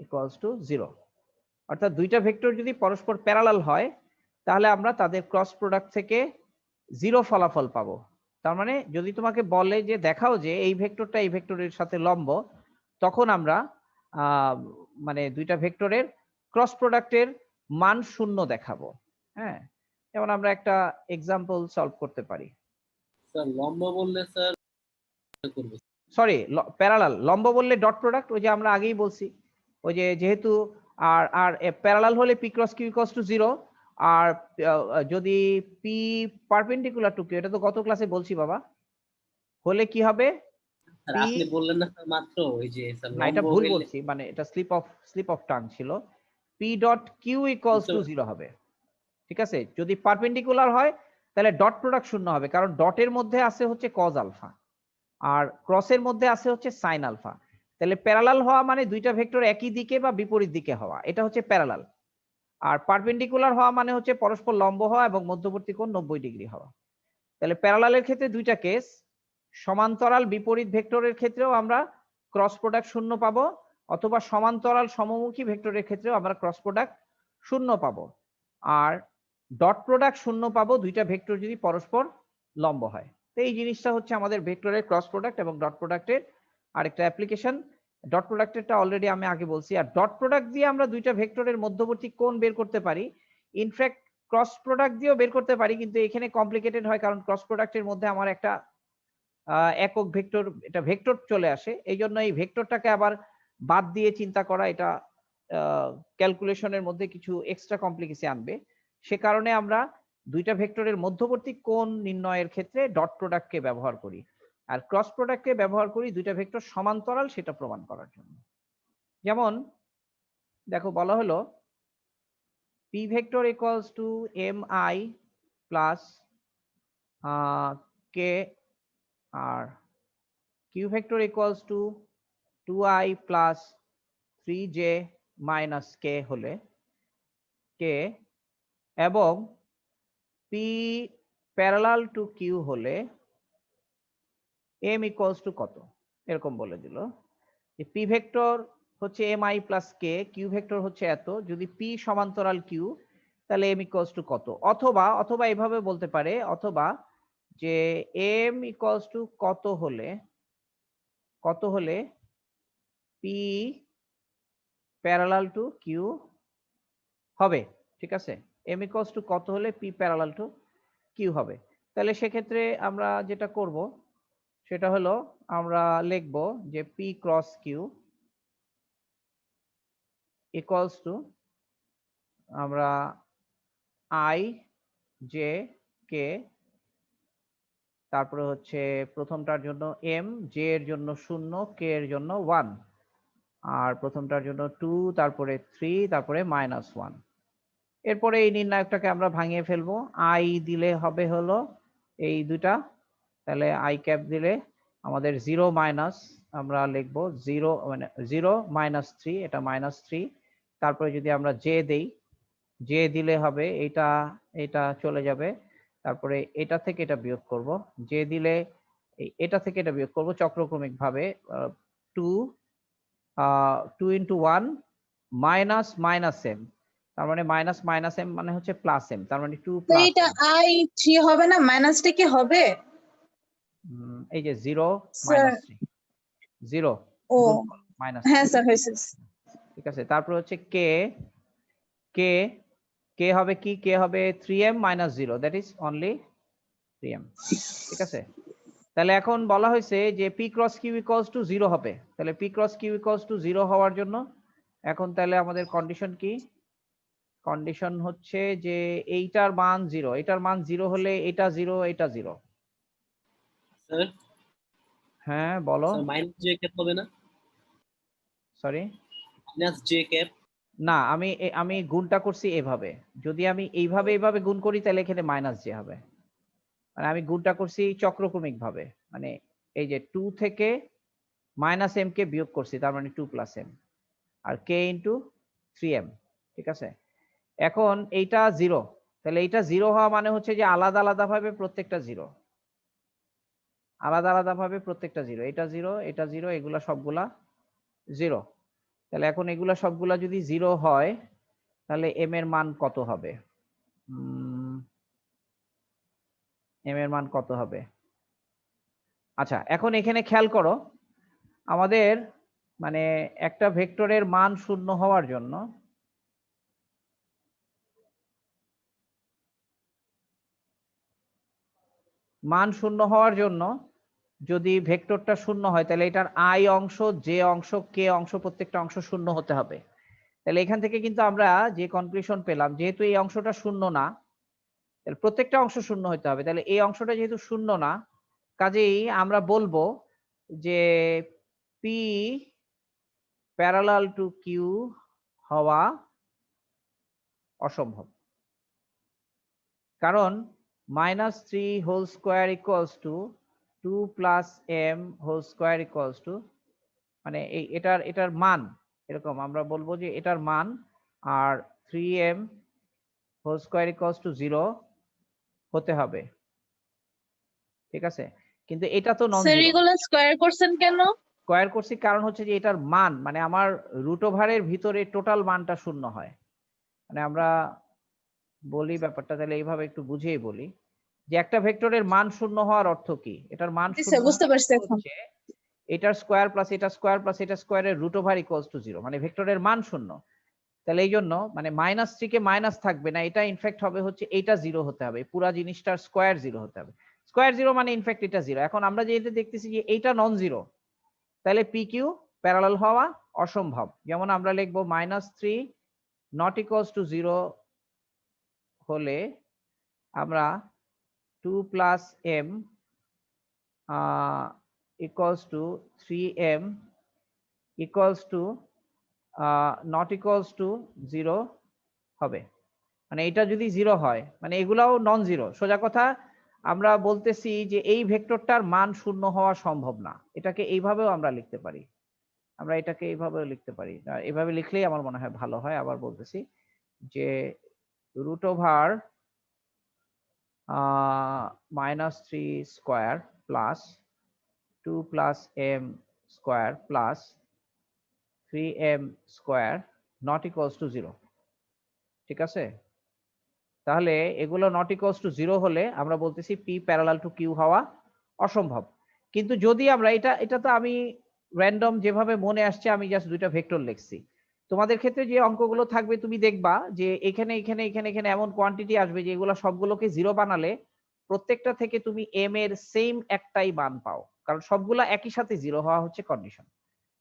equals to 0। অর্থাৎ দুইটা ভেক্টর যদি পরস্পর প্যারালাল হয় তাহলে আমরা তাদের ক্রস প্রোডাক্ট থেকে 0 ফলাফল পাবো। তার মানে যদি তোমাকে বলে যে দেখাও যে এই ভেক্টরটা এই ভেক্টরের সাথে লম্ব, তখন আমরা মানে দুইটা ভেক্টরের ক্রস প্রোডাক্টের মান 0 দেখাবো। হ্যাঁ, যেমন আমরা একটা এক্সাম্পল সলভ করতে পারি। স্যার লম্ব বললে স্যার করব, সরি প্যারালাল, লম্ব বললে ডট প্রোডাক্ট, ওই যে আমরা আগেই বলছি, ওই যে যেহেতু আর আর প্যারালাল হলে P cross Q equals to 0, আর যদি পি পারপেন্ডিকুলার টু কিউ, এটা তো গত ক্লাসে বলছি বাবা, হলে কি হবে? স্যার পি, আপনি বললেন না স্যার মাত্র ওই যে স্যার না এটা লম্ব ভুল হইলে বলছি, মানে এটা স্লিপ অফ টাং ছিল। P dot Q equals to 0 হবে, ঠিক আছে? যদি পারপেন্ডিকুলার হয় তাহলে ডট প্রোডাক্ট 0 হবে, কারণ ডটের মধ্যে আছে হচ্ছে কজ আলফা আর ক্রসের মধ্যে আছে হচ্ছে সাইন আলফা। তাহলে প্যারালাল হওয়া মানে দুইটা ভেক্টর একই দিকে বা বিপরীত দিকে হওয়া, এটা হচ্ছে প্যারালাল। আর পারপেন্ডিকুলার হওয়া মানে হচ্ছে পরস্পর লম্ব হওয়া এবং মধ্যবর্তী কোণ 90 ডিগ্রি হওয়া। তাহলে প্যারালালের ক্ষেত্রে দুইটা কেস, সমান্তরাল বিপরীত ভেক্টরের ক্ষেত্রেও আমরা ক্রস প্রোডাক্ট 0 পাবো, অথবা সমান্তরাল সমমুখী ভেক্টরের ক্ষেত্রেও আমরা ক্রস প্রোডাক্ট 0 পাবো। আর ডট প্রোডাক্ট 0 পাবো দুইটা ভেক্টর যদি পরস্পর লম্ব হয়। তো এই জিনিসটা হচ্ছে আমাদের ভেক্টরের ক্রস প্রোডাক্ট এবং ডট প্রোডাক্টের আরেকটা অ্যাপ্লিকেশন। ডট প্রোডাক্টেরটা অলরেডি আমি আগে বলছি। আর ডট প্রোডাক্ট দিয়ে আমরা দুইটা ভেক্টরের মধ্যবর্তী কোণ বের করতে পারি। ইনফ্যাক্ট ক্রস প্রোডাক্ট দিয়েও বের করতে পারি, কিন্তু এখানে কমপ্লিকেটেড হয়, কারণ ক্রস প্রোডাক্টের মধ্যে আমার একটা একক ভেক্টর, এটা ভেক্টর চলে আসে, এই জন্য এই ভেক্টরটাকে আবার বাদ দিয়ে চিন্তা করা এটা ক্যালকুলেশনের মধ্যে কিছু এক্সট্রা কমপ্লিকেসি আনবে। সে কারণে আমরা দুইটা ভেক্টরের মধ্যবর্তী কোণ নির্ণয়ের ক্ষেত্রে ডট প্রোডাক্টকে ব্যবহার করি, আর ক্রস প্রোডাক্টকে ব্যবহার করি দুইটা ভেক্টর সমান্তরাল সেটা প্রমাণ করার জন্য। যেমন দেখো বলা হলো p vector equals to m i plus k আর q vector equals to 2i plus 3j minus k হলে কে, এবং পি প্যারালাল টু কিউ হলে এম ইকুয়ালস টু কত, এরকম বলে দিল যে পি ভেক্টর হচ্ছে m i plus k, q vector হচ্ছে এত, যদি পি সমান্তরাল কিউ তাহলে এম ইকুয়ালস টু কত, অথবা অথবা এভাবে বলতে পারে, অথবা যে এম ইকুয়ালস টু কত হলে পি প্যারালাল টু কিউ হবে, ঠিক আছে। এম ইকুয়ালস টু কত হলে পি প্যারালাল টু কিউ হবে। তাহলে সেক্ষেত্রে আমরা যেটা করব সেটা হলো আমরা লিখব যে P cross Q equals to আমরা আই জে কে, তারপরে হচ্ছে প্রথমটার জন্য এম, জে এর জন্য 0, কে এর জন্য 1, আর প্রথমটার জন্য 2, তারপরে 3, তারপরে -1। এরপরে এই নির্ণায়কটাকে আমরা ভাঙিয়ে ফেলবো। আই দিলে হবে হলো এই দুটা, তাহলে আই ক্যাপ দিলে আমাদের 0 মাইনাস, আমরা লিখবো 0 মানে 0 -3, এটা -3। তারপরে যদি আমরা জে দেই, জে দিলে হবে এটা, এটা চলে যাবে, তারপরে এটা থেকে এটা বিয়োগ করব, জে দিলে এটা থেকে এটা বিয়োগ করব চক্রক্রমিক ভাবে, 2 ইন্টু 1 মাইনাস মাইনাস এম, তার মানে মাইনাস মাইনাস এম মানে হচ্ছে প্লাস এম, তার মানে 2 তো প্লাস এটা i3 হবে না, মাইনাসটা কি হবে? এই যে 0 স্যার -3, 0 ও মাইনাস, হ্যাঁ স্যার হয়েছে। ঠিক আছে। তারপর হচ্ছে কে, কে কে হবে কি, কে হবে 3m - 0, that is only 3m, ঠিক আছে। তাহলে এখন বলা হয়েছে যে P cross Q equals to 0 হবে, তাহলে P cross Q equals to 0 হওয়ার জন্য এখন তাহলে আমাদের কন্ডিশন কি, কন্ডিশন হচ্ছে যে এইটার মান 0, এটার মান 0 হলে এটা 0, এটা 0। স্যার হ্যাঁ বলো। স্যার মাইনাস জে ক্যাপ হবে না? Sorry, minus J cap. না আমি গুণটা করছি এভাবে, যদি আমি এইভাবে গুণ করি তাহলে এখানে মাইনাস জে হবে, মানে আমি গুণটা করছি চক্রক্রমিক ভাবে, মানে এই যে 2 থেকে মাইনাস এম কে বিয়োগ করছি, তার মানে 2 প্লাস এম, আর কে ইন্টু 3m, ঠিক আছে। এখন এইটা 0, তাহলে এইটা 0 হওয়া মানে হচ্ছে যে আলাদা আলাদা ভাবে প্রত্যেকটা 0, আলাদা আলাদা ভাবে প্রত্যেকটা 0, এটা 0, এটা 0, এগুলা সবগুলা 0। তাহলে এখন এগুলা সবগুলা যদি 0 হয় তাহলে এম এর মান কত হবে, এম এর মান কত হবে? আচ্ছা এখন এখানে খেয়াল করো, আমাদের মানে একটা ভেক্টরের মান শূন্য হওয়ার জন্য যদি ভেক্টরটা শূন্য হয় তাহলে এটার আই অংশ, জে অংশ, কে অংশ, প্রত্যেকটা অংশ শূন্য হতে হবে। তাহলে এখান থেকে কিন্তু আমরা যে কনক্লুশন পেলাম, যেহেতু এই অংশটা শূন্য না, তাহলে প্রত্যেকটা অংশ শূন্য হতে হবে, তাহলে এই অংশটা যেহেতু শূন্য না, কাজেই আমরা বলবো যে পি প্যারালাল টু কিউ হওয়া অসম্ভব, কারণ -3 whole square equals to 2 plus M whole square equals to, মানে এই এটার মান এরকম আমরা বলবো যে এটার মান আর 3m whole square equals to 0 হতে হবে, ঠিক আছে। কিন্তু এটা তো নন স্যার জিরো। এগুলো স্কয়ার করছেন কেন? স্কোয়ার করছি কারণ হচ্ছে যে এটার মান মানে আমার রুট ওভারের ভিতরে টোটাল মানটা শূন্য হয়, মানে আমরা বলি ব্যাপারটা তাহলে এইভাবে একটু বুঝিয়ে বলি যে একটা ভেক্টরের মান শূন্য হওয়ার অর্থ কি, এটার মান জি শূন্য স্যার বুঝতে হওয়ার পারছি অর্থ এখন। হচ্ছে এটার স্কোয়ার প্লাস এটা স্কোয়ার প্লাস এটা স্কোয়ারের রুট ওভার ইকুয়ালস টু 0, মানে ভেক্টরের মান শূন্য। তাহলে এই জন্য মানে -3 কে মাইনাস থাকবে না, এটা ইনফ্যাক্ট হবে হচ্ছে এইটা 0 হতে হবে, পুরা জিনিসটার স্কোয়ার 0 হতে হবে, স্কোয়ার 0 মানে ইনফ্যাক্ট এটা 0। এখন আমরা যেহেতু দেখতেছি যে এইটা নন জিরো, তাহলে পি কিউ প্যারালাল হওয়া অসম্ভব। যেমন আমরা লিখবো -3 নট ইকুয়ালস টু 0 হলে আমরা 2 plus M equals to 3m equals to not equals to 0 হবে, মানে এটা যদি 0 হয় মানে এগুলাও নন জিরো। সোজা কথা আমরা বলতেছি যে এই ভেক্টরটার মান শূন্য হওয়া সম্ভব না, এটাকে এইভাবেও আমরা লিখতে পারি, আমরা এটাকে এইভাবেও লিখতে পারি, এভাবে লিখলেই আমার মনে হয় ভালো হয়। আবার বলতেছি যে root over -3 square plus 2 plus m square plus 3m square not equals to 0। ঠিক আছে, তাহলে এগুলো নট ইকুয়ালস টু 0 হলে আমরা বলতেছি p প্যারালাল টু q হওয়া অসম্ভব। কিন্তু যদি আমরা এটা তো আমি র্যান্ডম যেভাবে মনে আসছে আমি জাস্ট দুইটা ভেক্টর লিখছি। তোমাদের ক্ষেত্রে যে অঙ্কগুলো থাকবে তুমি দেখবা যে এখানে এখানে এখানে এখানে এমন কোয়ান্টিটি আসবে যে এগুলো সবগুলোকে 0 বানালে প্রত্যেকটা থেকে তুমি m এর সেম একটাই মান পাও, কারণ সবগুলা একই সাথে 0 হওয়া হচ্ছে কন্ডিশন।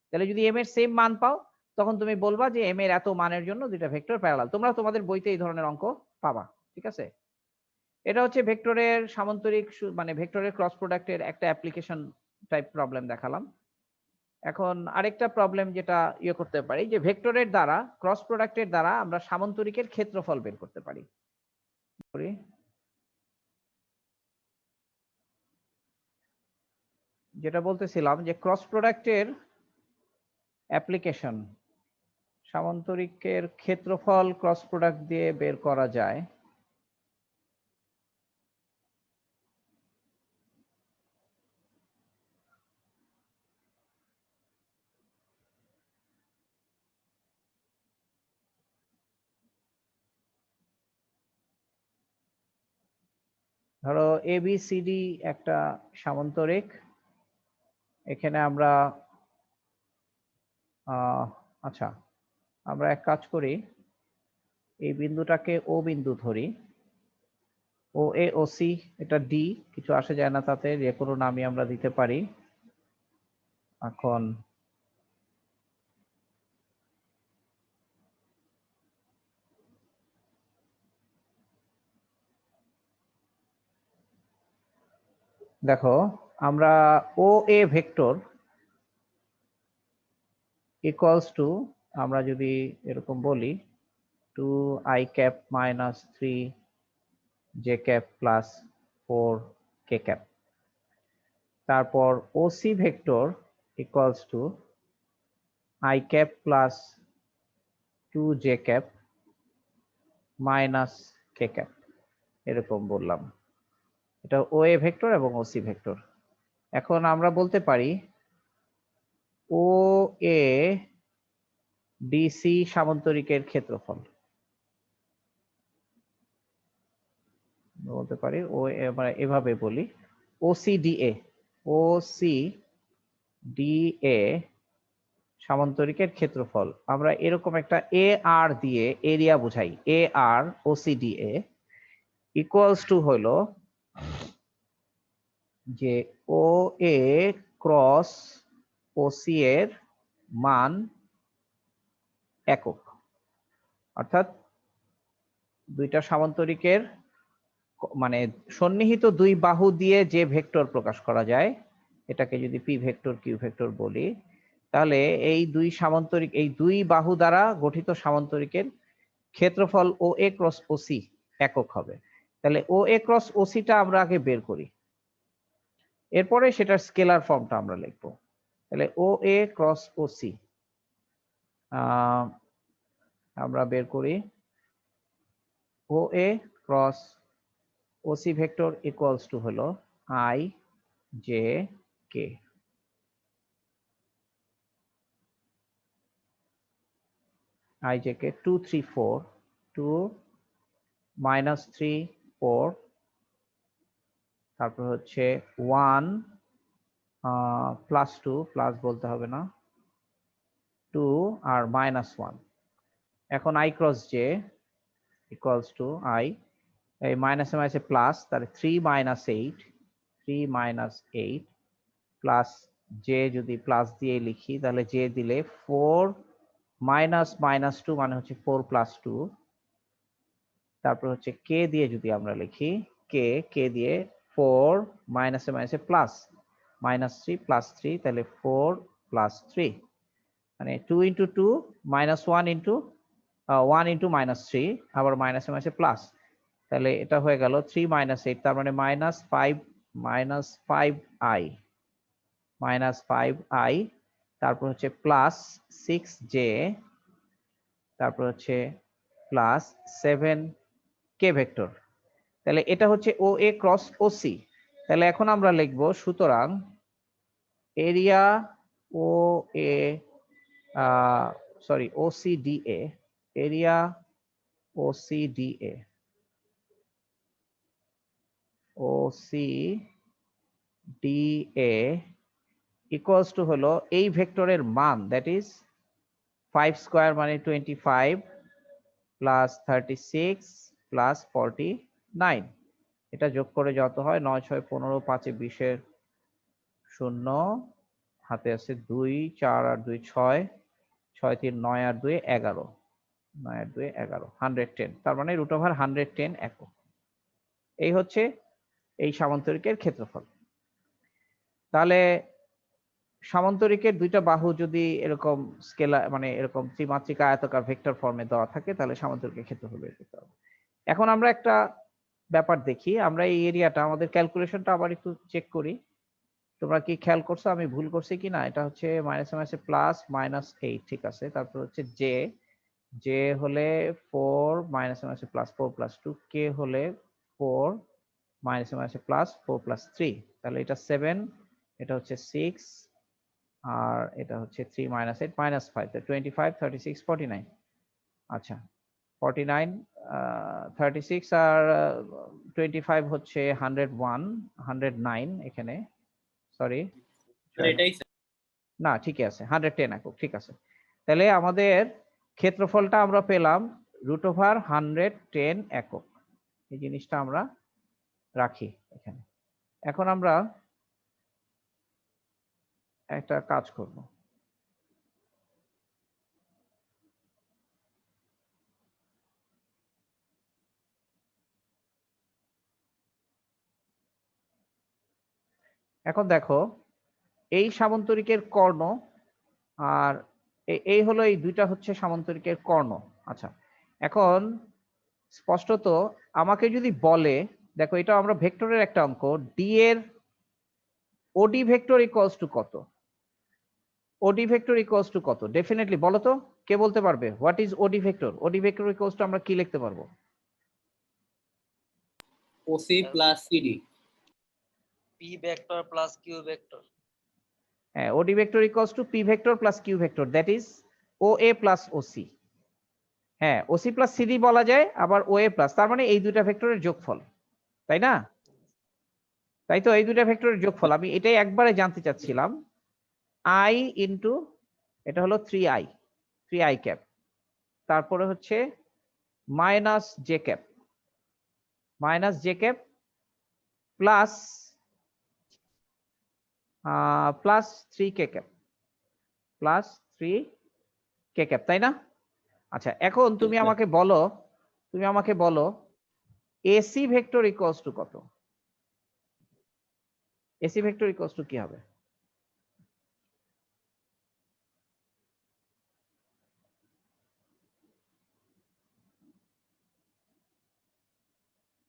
তাহলে যদি m এর সেম মান পাও তখন তুমি বলবা যে m এর এত মানের জন্য দুইটা ভেক্টর প্যারালাল। তোমরা তোমাদের বইতে এই ধরনের অঙ্ক পাবা। ঠিক আছে, এটা হচ্ছে ভেক্টরের সামান্তরিক মানে ভেক্টরের ক্রস প্রোডাক্টের একটা অ্যাপ্লিকেশন টাইপ প্রবলেম দেখালাম। এখন আরেকটা প্রবলেম যেটা করতে পারি যে ভেক্টরের দ্বারা ক্রস প্রোডাক্টের দ্বারা আমরা সামান্তরিকের ক্ষেত্রফল বের করতে পারি। যেটা বলতেছিলাম যে ক্রস প্রোডাক্টের অ্যাপ্লিকেশন, সামান্তরিকের ক্ষেত্রফল ক্রস প্রোডাক্ট দিয়ে বের করা যায়। ধরো ABCD একটা সামান্তরিক, এখানে আমরা আচ্ছা আমরা এক কাজ করি, এই বিন্দুটাকে ও বিন্দু ধরি, ও এ ও সি, এটা ডি, কিছু আসে যায় না তাতে, যে কোনো নামই আমরা দিতে পারি। এখন দেখো আমরা O A vector equals to, আমরা যদি এরকম বলি 2i cap minus 3j cap plus 4k cap, তারপর OC vector equals to i cap plus 2j cap minus k cap, এরকম বললাম। এটা ও এ ভেক্টর এবং ওসি ভেক্টর। এখন আমরা বলতে পারি ও এ ডিসি সামান্তরিকের ক্ষেত্রফল বলতে পারি, ও আমরা এভাবে বলি ওসিডিএ, ওসিডিএ সামান্তরিকের ক্ষেত্রফল। আমরা এরকম একটা এ আর দিয়ে এরিয়া বুঝাই, এ আর ওসিডিএ ইকুয়ালস টু হলো যে ও এ ক্রস ওসি এর মান একক, অর্থাৎ দুইটা সামান্তরিকের মানে সন্নিহিত দুই বাহু দিয়ে যে ভেক্টর প্রকাশ করা যায়, এটাকে যদি পি ভেক্টর কিউ ভেক্টর বলি, তাহলে এই দুই সামান্তরিক, এই দুই বাহু দ্বারা গঠিত সামান্তরিকের ক্ষেত্রফল ও এ ক্রস ওসি একক হবে। তাহলে ও এ ক্রস ওসিটা আমরা আগে বের করি, এরপরে সেটার স্কেলার ফর্মটা আমরা লিখবো। তাহলে ও এ ক্রস ওসি আমরা বের করি, O A cross OC vector equals to হলো i J k. I J k 2 3 4, 2 minus 3 4, তারপর হচ্ছে 1 প্লাস 2, প্লাস বলতে হবে না, 2 আর মাইনাস 1। এখন I cross j equals two I, এই মাইনাসে মাইনাসে প্লাস, তাহলে 3 মাইনাস 8, 3 মাইনাস 8 প্লাস জে, যদি প্লাস দিয়ে লিখি তাহলে জে দিলে 4 মাইনাস মাইনাস 2 মানে হচ্ছে 4 প্লাস 2, তারপর হচ্ছে কে দিয়ে যদি আমরা লিখি, কে দিয়ে 4 মাইনাসে মাইনাসে প্লাস, মাইনাস 3 প্লাস 3, তাহলে 4 প্লাস 3, মানে 2 into 2 minus 1 into 1 into minus 3, আবার মাইনাসে মাইনাসে প্লাস, তাহলে এটা হয়ে গেল 3 মাইনাস 8, তার মানে মাইনাস 5i, মাইনাস 5i, তারপর হচ্ছে প্লাস 6j, তারপর হচ্ছে প্লাস 7k ভেক্টর। তাহলে এটা হচ্ছে ও এ ক্রস ওসি। তাহলে এখন আমরা লিখব সুতরাং area O A sorry OCDA, area OCDA, OCDA equals to হলো এই ভেক্টরের মান, দ্যাট ইজ 5 স্কয়ার মানে 25 প্লাস 36 প্লাস 49, এটা যোগ করে যত হয় 9 6 15 5 20 0, হাতে আছে 2 4 আর 2 6 6 3 9 আর 2 11, 9 আর 2 11, 110, তার মানে √110 একক। এই হচ্ছে এই সামান্তরিকের ক্ষেত্রফল। তাহলে সামান্তরিকের দুইটা বাহু যদি এরকম স্কেলার মানে এরকম ত্রিমাত্রিক আয়তাকার ভেক্টর ফর্মে দেওয়া থাকে তাহলে সামান্তরিকের ক্ষেত্রফল বের করতে হবে। এখন আমরা একটা ব্যাপার দেখি, আমরা এই এরিয়াটা আমাদের ক্যালকুলেশনটা আবার একটু চেক করি, তোমরা কি খেয়াল করছো আমি ভুল করছি কিনা। এটা হচ্ছে মাইনাস প্লাস -8, ঠিক আছে। তারপর হচ্ছে জে হলে 4 মাইনাস প্লাস 4 প্লাস 2, কে হলে 4 মাইনাস প্লাস 4 প্লাস 3, তাহলে এটা 7, এটা হচ্ছে 6, আর এটা হচ্ছে 3 -8 -5, 25 36 49। আচ্ছা 49 36 আর 25 হচ্ছে 101 109, এখানে সরি এটাই না ঠিকই আছে 110 একক, ঠিক আছে। তাহলে আমাদের ক্ষেত্রফলটা আমরা পেলাম √110 একক, এই জিনিসটা আমরা রাখি এখানে। এখন আমরা একটা কাজ করব, এখন দেখো এই সামান্তরিকের কর্ণ আর এই হলো, এই দুইটা হচ্ছে সামান্তরিকের কর্ণ। আচ্ছা এখন স্পষ্টত আমাকে যদি বলে, দেখো এটা আমরা ভেক্টরের একটা অঙ্ক, ডি এর ওডি ভেক্টর ইকুয়ালস টু কত, ওডি ভেক্টর ইকুয়ালস টু কত, ডেফিনেটলি বলো তো, কে বলতে পারবে what is OD vector? OD vector equals to আমরা কি লিখতে পারবো? OC plus CD, p vector plus q vector. হ্যাঁ, OD vector equals to P vector plus q vector, that is OA plus OC. হ্যাঁ, ওসি প্লাস সিডি বলা যায়, আবার OA plus, তার মানে এই দুইটা ভেক্টরের যোগফল, তাই না? তাই তো, এই দুইটা ভেক্টরের যোগফল। আমি এটাই একবারে জানতে চাচ্ছিলাম। আই ইন্টু এটা হলো 3i ক্যাপ, তারপরে হচ্ছে minus J cap plus 3k cap plus 3k cap, তাই না? আচ্ছা এখন তুমি আমাকে বলো এসি ভেক্টর ইকুয়ালস টু কত? এসি ভেক্টর ইকুয়ালস টু কি হবে?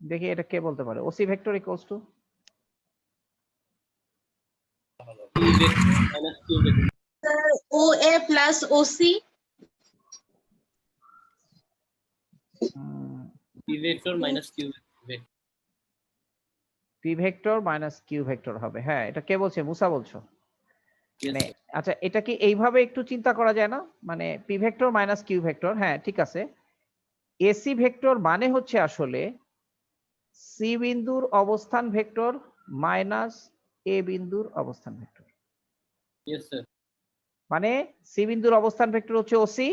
দেখি এটা কে বলতে পারে, O C vector equals to P vector minus Q vector, OA plus OC। P vector minus Q vector. P vector minus Q vector হবে। হ্যাঁ, এটা কে বলছে? মুসা বলছো? মানে আচ্ছা এটা কি এইভাবে একটু চিন্তা করা যায় না, মানে P vector minus Q vector, হ্যাঁ ঠিক আছে। এসি ভেক্টর মানে হচ্ছে আসলে সি বিন্দুর অবস্থান ভেক্টর মাইনাস এ বিন্দুর অবস্থান ভেক্টর। Yes sir. মানে সি বিন্দুর অবস্থান ভেক্টর হচ্ছে ওসি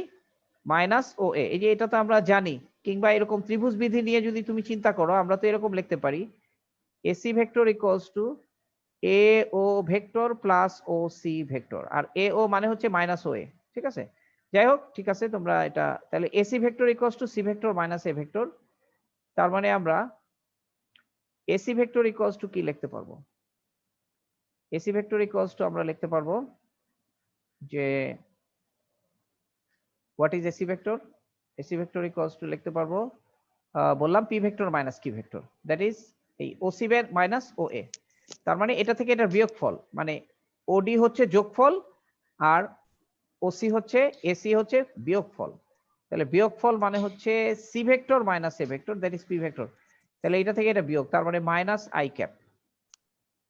মাইনাস ও এ, এই যে এটা তো আমরা জানি, কিংবা এরকম ত্রিভুজ বিধি নিয়ে যদি তুমি চিন্তা করো আমরা তো এরকম লিখতে পারি, AC vector equals to A O vector plus O C vector, আর এ ও মানে হচ্ছে মাইনাস ও এ, ঠিক আছে। যাই হোক ঠিক আছে, তোমরা এটা তাহলে A C vector equals to C vector minus A vector, তার মানে আমরা এসি ভেক্টর ইকুয়ালস টু কি লিখতে পারবো? এসি ভেক্টর ইকুয়ালস টু আমরা লিখতে পারবো যে what is A C vector? A C vector equals to লিখতে পারবো, বললাম P vector minus Q vector, that is এই ওসি মাইনাস ও এ, তার মানে এটা থেকে এটা বিয়োগফল, মানে ওডি হচ্ছে যোগফল আর ওসি হচ্ছে এসি হচ্ছে বিয়োগফল, তাহলে বিয়োগফল মানে হচ্ছে C vector minus A vector, that is P vector, তাহলে এটা থেকে এটা বিয়োগ, তার মানে মাইনাস আই ক্যাপ,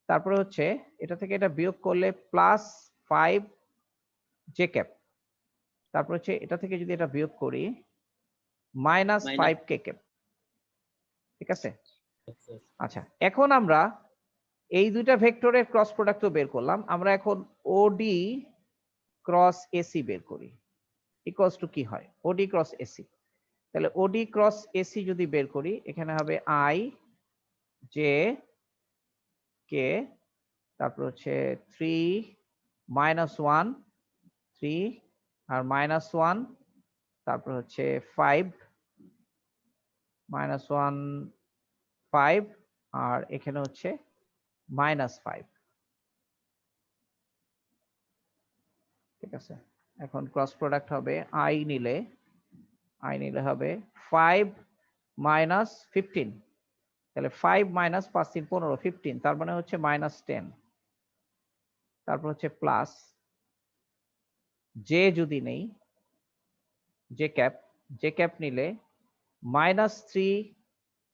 তারপরে হচ্ছে এটা থেকে এটা বিয়োগ করলে প্লাস 5 জে ক্যাপ, তারপর হচ্ছে এটা থেকে যদি এটা বিয়োগ করি মাইনাস 5 কে ক্যাপ। ঠিক আছে, আচ্ছা এখন আমরা এই দুইটা ভেক্টরের ক্রস প্রোডাক্ট তো বের করলাম, আমরা এখন ওডি ক্রস এসি বের করি। ইকুয়ালস টু কি হয় ওডি ক্রস এসি, তাহলে ওডি ক্রস এসি যদি বের করি এখানে হবে আই জে কে, তারপর হচ্ছে 3 মাইনাস 1 3 আর মাইনাস 1, তারপর হচ্ছে 5 মাইনাস 1 5 আর এখানে হচ্ছে মাইনাস 5। ঠিক আছে, এখন ক্রস প্রোডাক্ট হবে আই নিলে হবে 5 মাইনাস 15, তাহলে 5 মাইনাস 5 3 15 15, তার মানে হচ্ছে মাইনাস 10, তারপর হচ্ছে প্লাস জে যদি নেই জে ক্যাপ নিলে মাইনাস 3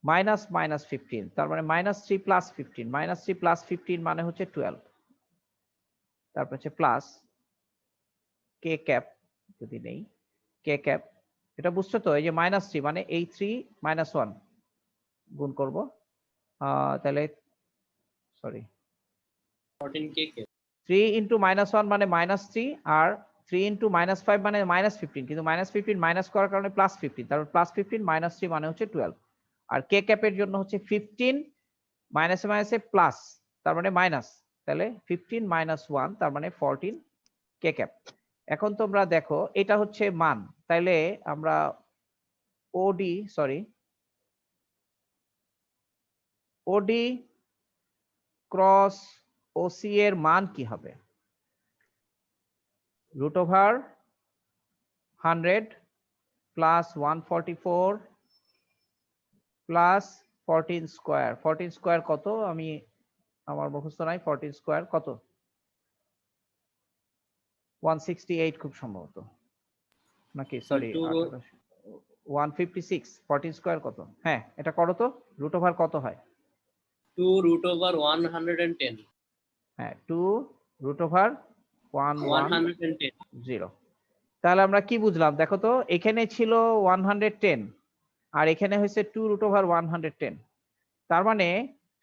মাইনাস মাইনাস 15, তার মানে মাইনাস 3 প্লাস 15, মাইনাস 3 প্লাস 15 মানে হচ্ছে 12, তারপর হচ্ছে প্লাস কে ক্যাপ যদি নেই কে ক্যাপ, এটা বুঝছো তো, এই যে মাইনাস 3 মানে এই 3 মাইনাস 1 গুণ করব, তাহলে সরি 14k 3 ইন্টু মাইনাস 1 মানে মাইনাস 3 আর 3 ইন্টু মাইনাস 5 মানে মাইনাস 15, কিন্তু মাইনাস 15 মাইনাস করার কারণে প্লাস 15, তারপর প্লাস 15 মাইনাস 3 মানে হচ্ছে 12, আর কে ক্যাপের জন্য হচ্ছে 15 মাইনাসে মাইনাসে প্লাস, তার মানে মাইনাস, তাহলে 15 মাইনাস 1 তার মানে 14 কে ক্যাপ। এখন তোমরা দেখো এটা হচ্ছে মান, তাইলে আমরা ওডি ক্রস ওসি এর মান কি হবে? Root over 100 plus 144 plus 14 square. 14 square কত? আমি আমার মুখস্থ নাই। 14 স্কোয়ার কত? 168 খুব সম্ভবত, নাকি সরি 156। 14 স্কোয়ার কত? হ্যাঁ এটা করো তো, রুট ওভার কত হয়? 2 root over 110 হ্যাঁ 2 রুট ওভার 110 তাহলে আমরা কি বুঝলাম দেখো তো, এখানে ছিল 110 আর এখানে হয়েছে 2 রুট ওভার 110, তার মানে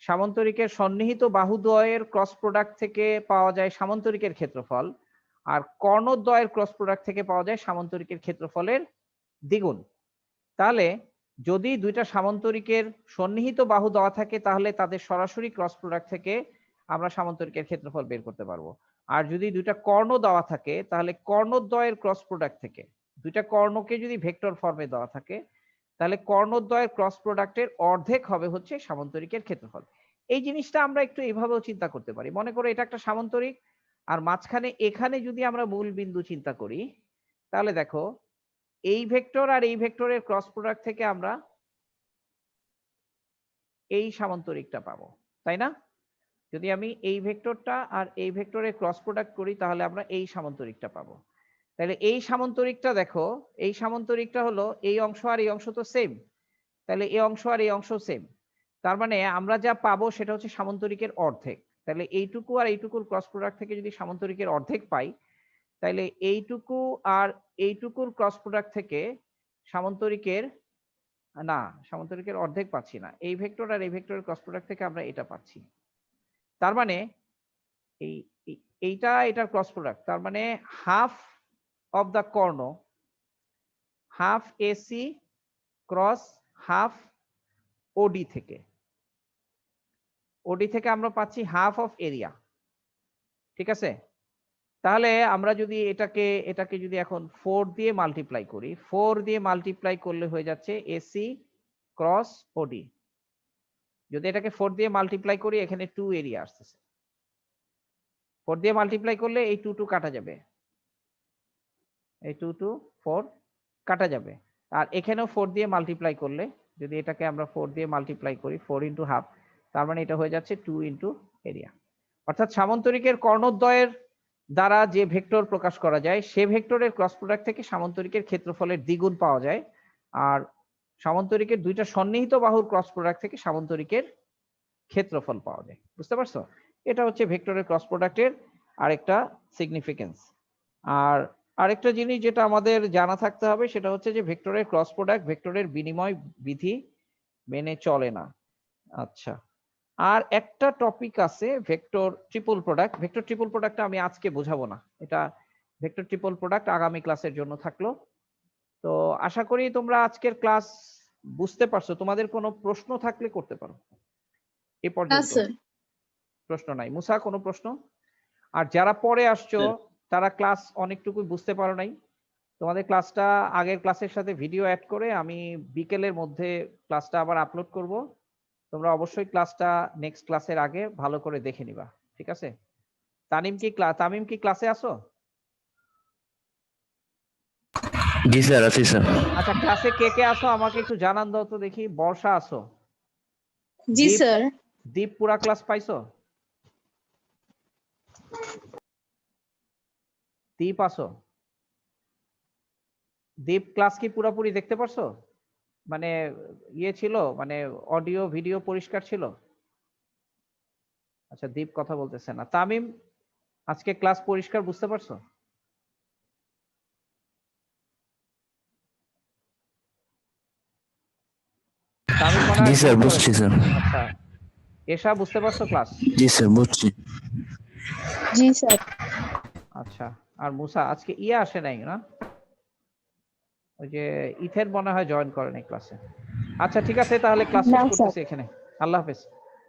সামান্তরিকের সন্নিহিত বাহুদ্বয়ের ক্রস প্রোডাক্ট থেকে পাওয়া যায় সামান্তরিকের ক্ষেত্রফল, আর কর্ণদ্বয়ের ক্রস প্রোডাক্ট থেকে পাওয়া যায় সামান্তরিকের ক্ষেত্রফলের দ্বিগুণ। তাহলে যদি দুইটা সামান্তরিকের সন্নিহিত বাহু দেওয়া থাকে তাহলে তাদের সরাসরি ক্রস প্রোডাক্ট থেকে আমরা সামান্তরিকের ক্ষেত্রফল বের করতে পারবো, আর যদি দুইটা কর্ণ দেওয়া থাকে তাহলে কর্ণদ্বয়ের ক্রস প্রোডাক্ট থেকে, দুইটা কর্ণকে যদি ভেক্টর ফর্মে দেওয়া থাকে তাহলে কর্ণদ্বয়ের ক্রস প্রোডাক্টের অর্ধেক হবে হচ্ছে সামান্তরিকের ক্ষেত্রফল। এই জিনিসটা আমরা একটু এইভাবেও চিন্তা করতে পারি, মনে করো এটা একটা সামান্তরিক আর মাঝখানে এখানে যদি আমরা মূল বিন্দু চিন্তা করি তাহলে দেখো এই ভেক্টর আর এই ভেক্টরের ক্রস প্রোডাক্ট থেকে আমরা এই সামান্তরিকটা পাবো, তাই না? যদি আমি এই ভেক্টরটা আর এই ভেক্টরের ক্রস প্রোডাক্ট করি তাহলে আমরা এই সামান্তরিকটা পাবো। তাহলে এই সামান্তরিকটা দেখো, এই সামান্তরিকটা হলো এই অংশ আর এই অংশ তো সেম, তাহলে এই অংশ আর এই অংশ সেম, তার মানে আমরা যা পাবো সেটা হচ্ছে সামান্তরিকের অর্ধেক। তাহলে এইটুকু আর এইটুকুর ক্রস প্রোডাক্ট থেকে যদি সামান্তরিকের অর্ধেক পাই তাহলে এইটুকু আর এইটুকুর ক্রস প্রোডাক্ট থেকে সামান্তরিকের সামান্তরিকের অর্ধেক পাচ্ছি না, এই ভেক্টর আর এই ভেক্টরের ক্রস প্রোডাক্ট থেকে আমরা এটা পাচ্ছি। তার মানে এইটা এটার ক্রস প্রোডাক্ট, তার মানে হাফ অফ দা কর্ণ, half AC cross half OD থেকে, ওডি থেকে আমরা পাচ্ছি হাফ অফ এরিয়া। ঠিক আছে, তাহলে আমরা যদি এটাকে যদি এখন 4 দিয়ে মাল্টিপ্লাই করি, 4 দিয়ে মাল্টিপ্লাই করলে হয়ে যাচ্ছে এসি ক্রস ওডি। যদি এটাকে 4 দিয়ে মাল্টিপ্লাই করি এখানে 2 এরিয়া আসতেছে, 4 দিয়ে মাল্টিপ্লাই করলে এই 2 কাটা যাবে, এই 2 4 কাটা যাবে, আর এখানেও 4 দিয়ে মাল্টিপ্লাই করলে যদি এটাকে আমরা 4 দিয়ে মাল্টিপ্লাই করি 4 ইন্টু হাফ, তার মানে এটা হয়ে যাচ্ছে 2 ইন্টু এরিয়া। অর্থাৎ সামান্তরিকের কর্ণদ্বয়ের দ্বারা যে ভেক্টর প্রকাশ করা যায় সে ভেক্টরের ক্রস প্রোডাক্ট থেকে সামান্তরিকের ক্ষেত্রফলের দ্বিগুণ পাওয়া যায়, আর সামান্তরিকের দুইটা সন্নিহিত বাহুর ক্রস প্রোডাক্ট থেকে সামান্তরিকের ক্ষেত্রফল পাওয়া যায়। বুঝতে পারছো? এটা হচ্ছে ভেক্টরের ক্রস প্রোডাক্টের আরেকটা সিগনিফিকেন্স। আর আরেকটা জিনিস যেটা আমাদের জানা থাকতে হবে সেটা হচ্ছে যে ভেক্টরের ক্রস প্রোডাক্ট ভেক্টরের বিনিময় বিধি মেনে চলে না। আচ্ছা, আর একটা টপিক আছে vector triple product. Vector triple প্রোডাক্টটা আমি আজকে বোঝাবো না, এটা ভেক্টর ট্রিপল প্রোডাক্ট আগামী ক্লাসের জন্য থাকলো। তো আশা করি তোমরা আজকের ক্লাস বুঝতে পারছো। তোমাদের কোনো প্রশ্ন থাকলে করতে পারো এ না পর্যন্ত। স্যার। প্রশ্ন নাই? মুসা কোনো প্রশ্ন? আর যারা পরে আসছো তারা ক্লাস অনেকটুকু বুঝতে পারো নাই, তোমাদের ক্লাসটা আগের ক্লাসের সাথে ভিডিও অ্যাড করে আমি বিকেলের মধ্যে ক্লাসটা আবার আপলোড করব। তোমরা অবশ্যই ক্লাসটা নেক্সট ক্লাসের আগে ভালো করে দেখে নিবা, ঠিক আছে? তামিম কি ক্লাসে আসো? জি স্যার, আছি স্যার। আচ্ছা, ক্লাসে কে কে আসো আমাকে একটু জানান দাও তো দেখি। বর্ষা আসো? জি দীপ- স্যার। দীপ পুরা ক্লাস পাইছো? দীপ আসো? দীপ ক্লাস কি পুরোপুরি দেখতে পারছো? মানে ইয়ে ছিল, মানে অডিও ভিডিও পরিষ্কার ছিল? আচ্ছা, দীপ কথা বলতেছে না। তামিম আজকে ক্লাস পরিষ্কার বুঝতে পারছো? তামিম মনে হয় জি স্যার, ঘুম বুঝছি ধরেছে। স্যার। আচ্ছা, এসা বুঝতে পারছো ক্লাস? জি স্যার, বুঝছি। জি স্যার। আচ্ছা, আর মুসা আজকে ইয়ে আসে নাই না? ওই যে ইথের মনে হয় জয়েন করে নাই ক্লাসে। আচ্ছা ঠিক আছে, তাহলে ক্লাস শেষ না, স্যার। করতেছি এখানে। আল্লাহ হাফেজ,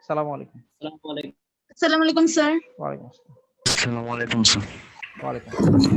আসসালামু আলাইকুম। আসসালামু আলাইকুম। আসসালামু আলাইকুম স্যার। ওয়ালাইকুম আসসালাম। আসসালামু আলাইকুম স্যার। ওয়ালাইকুম আসসালাম।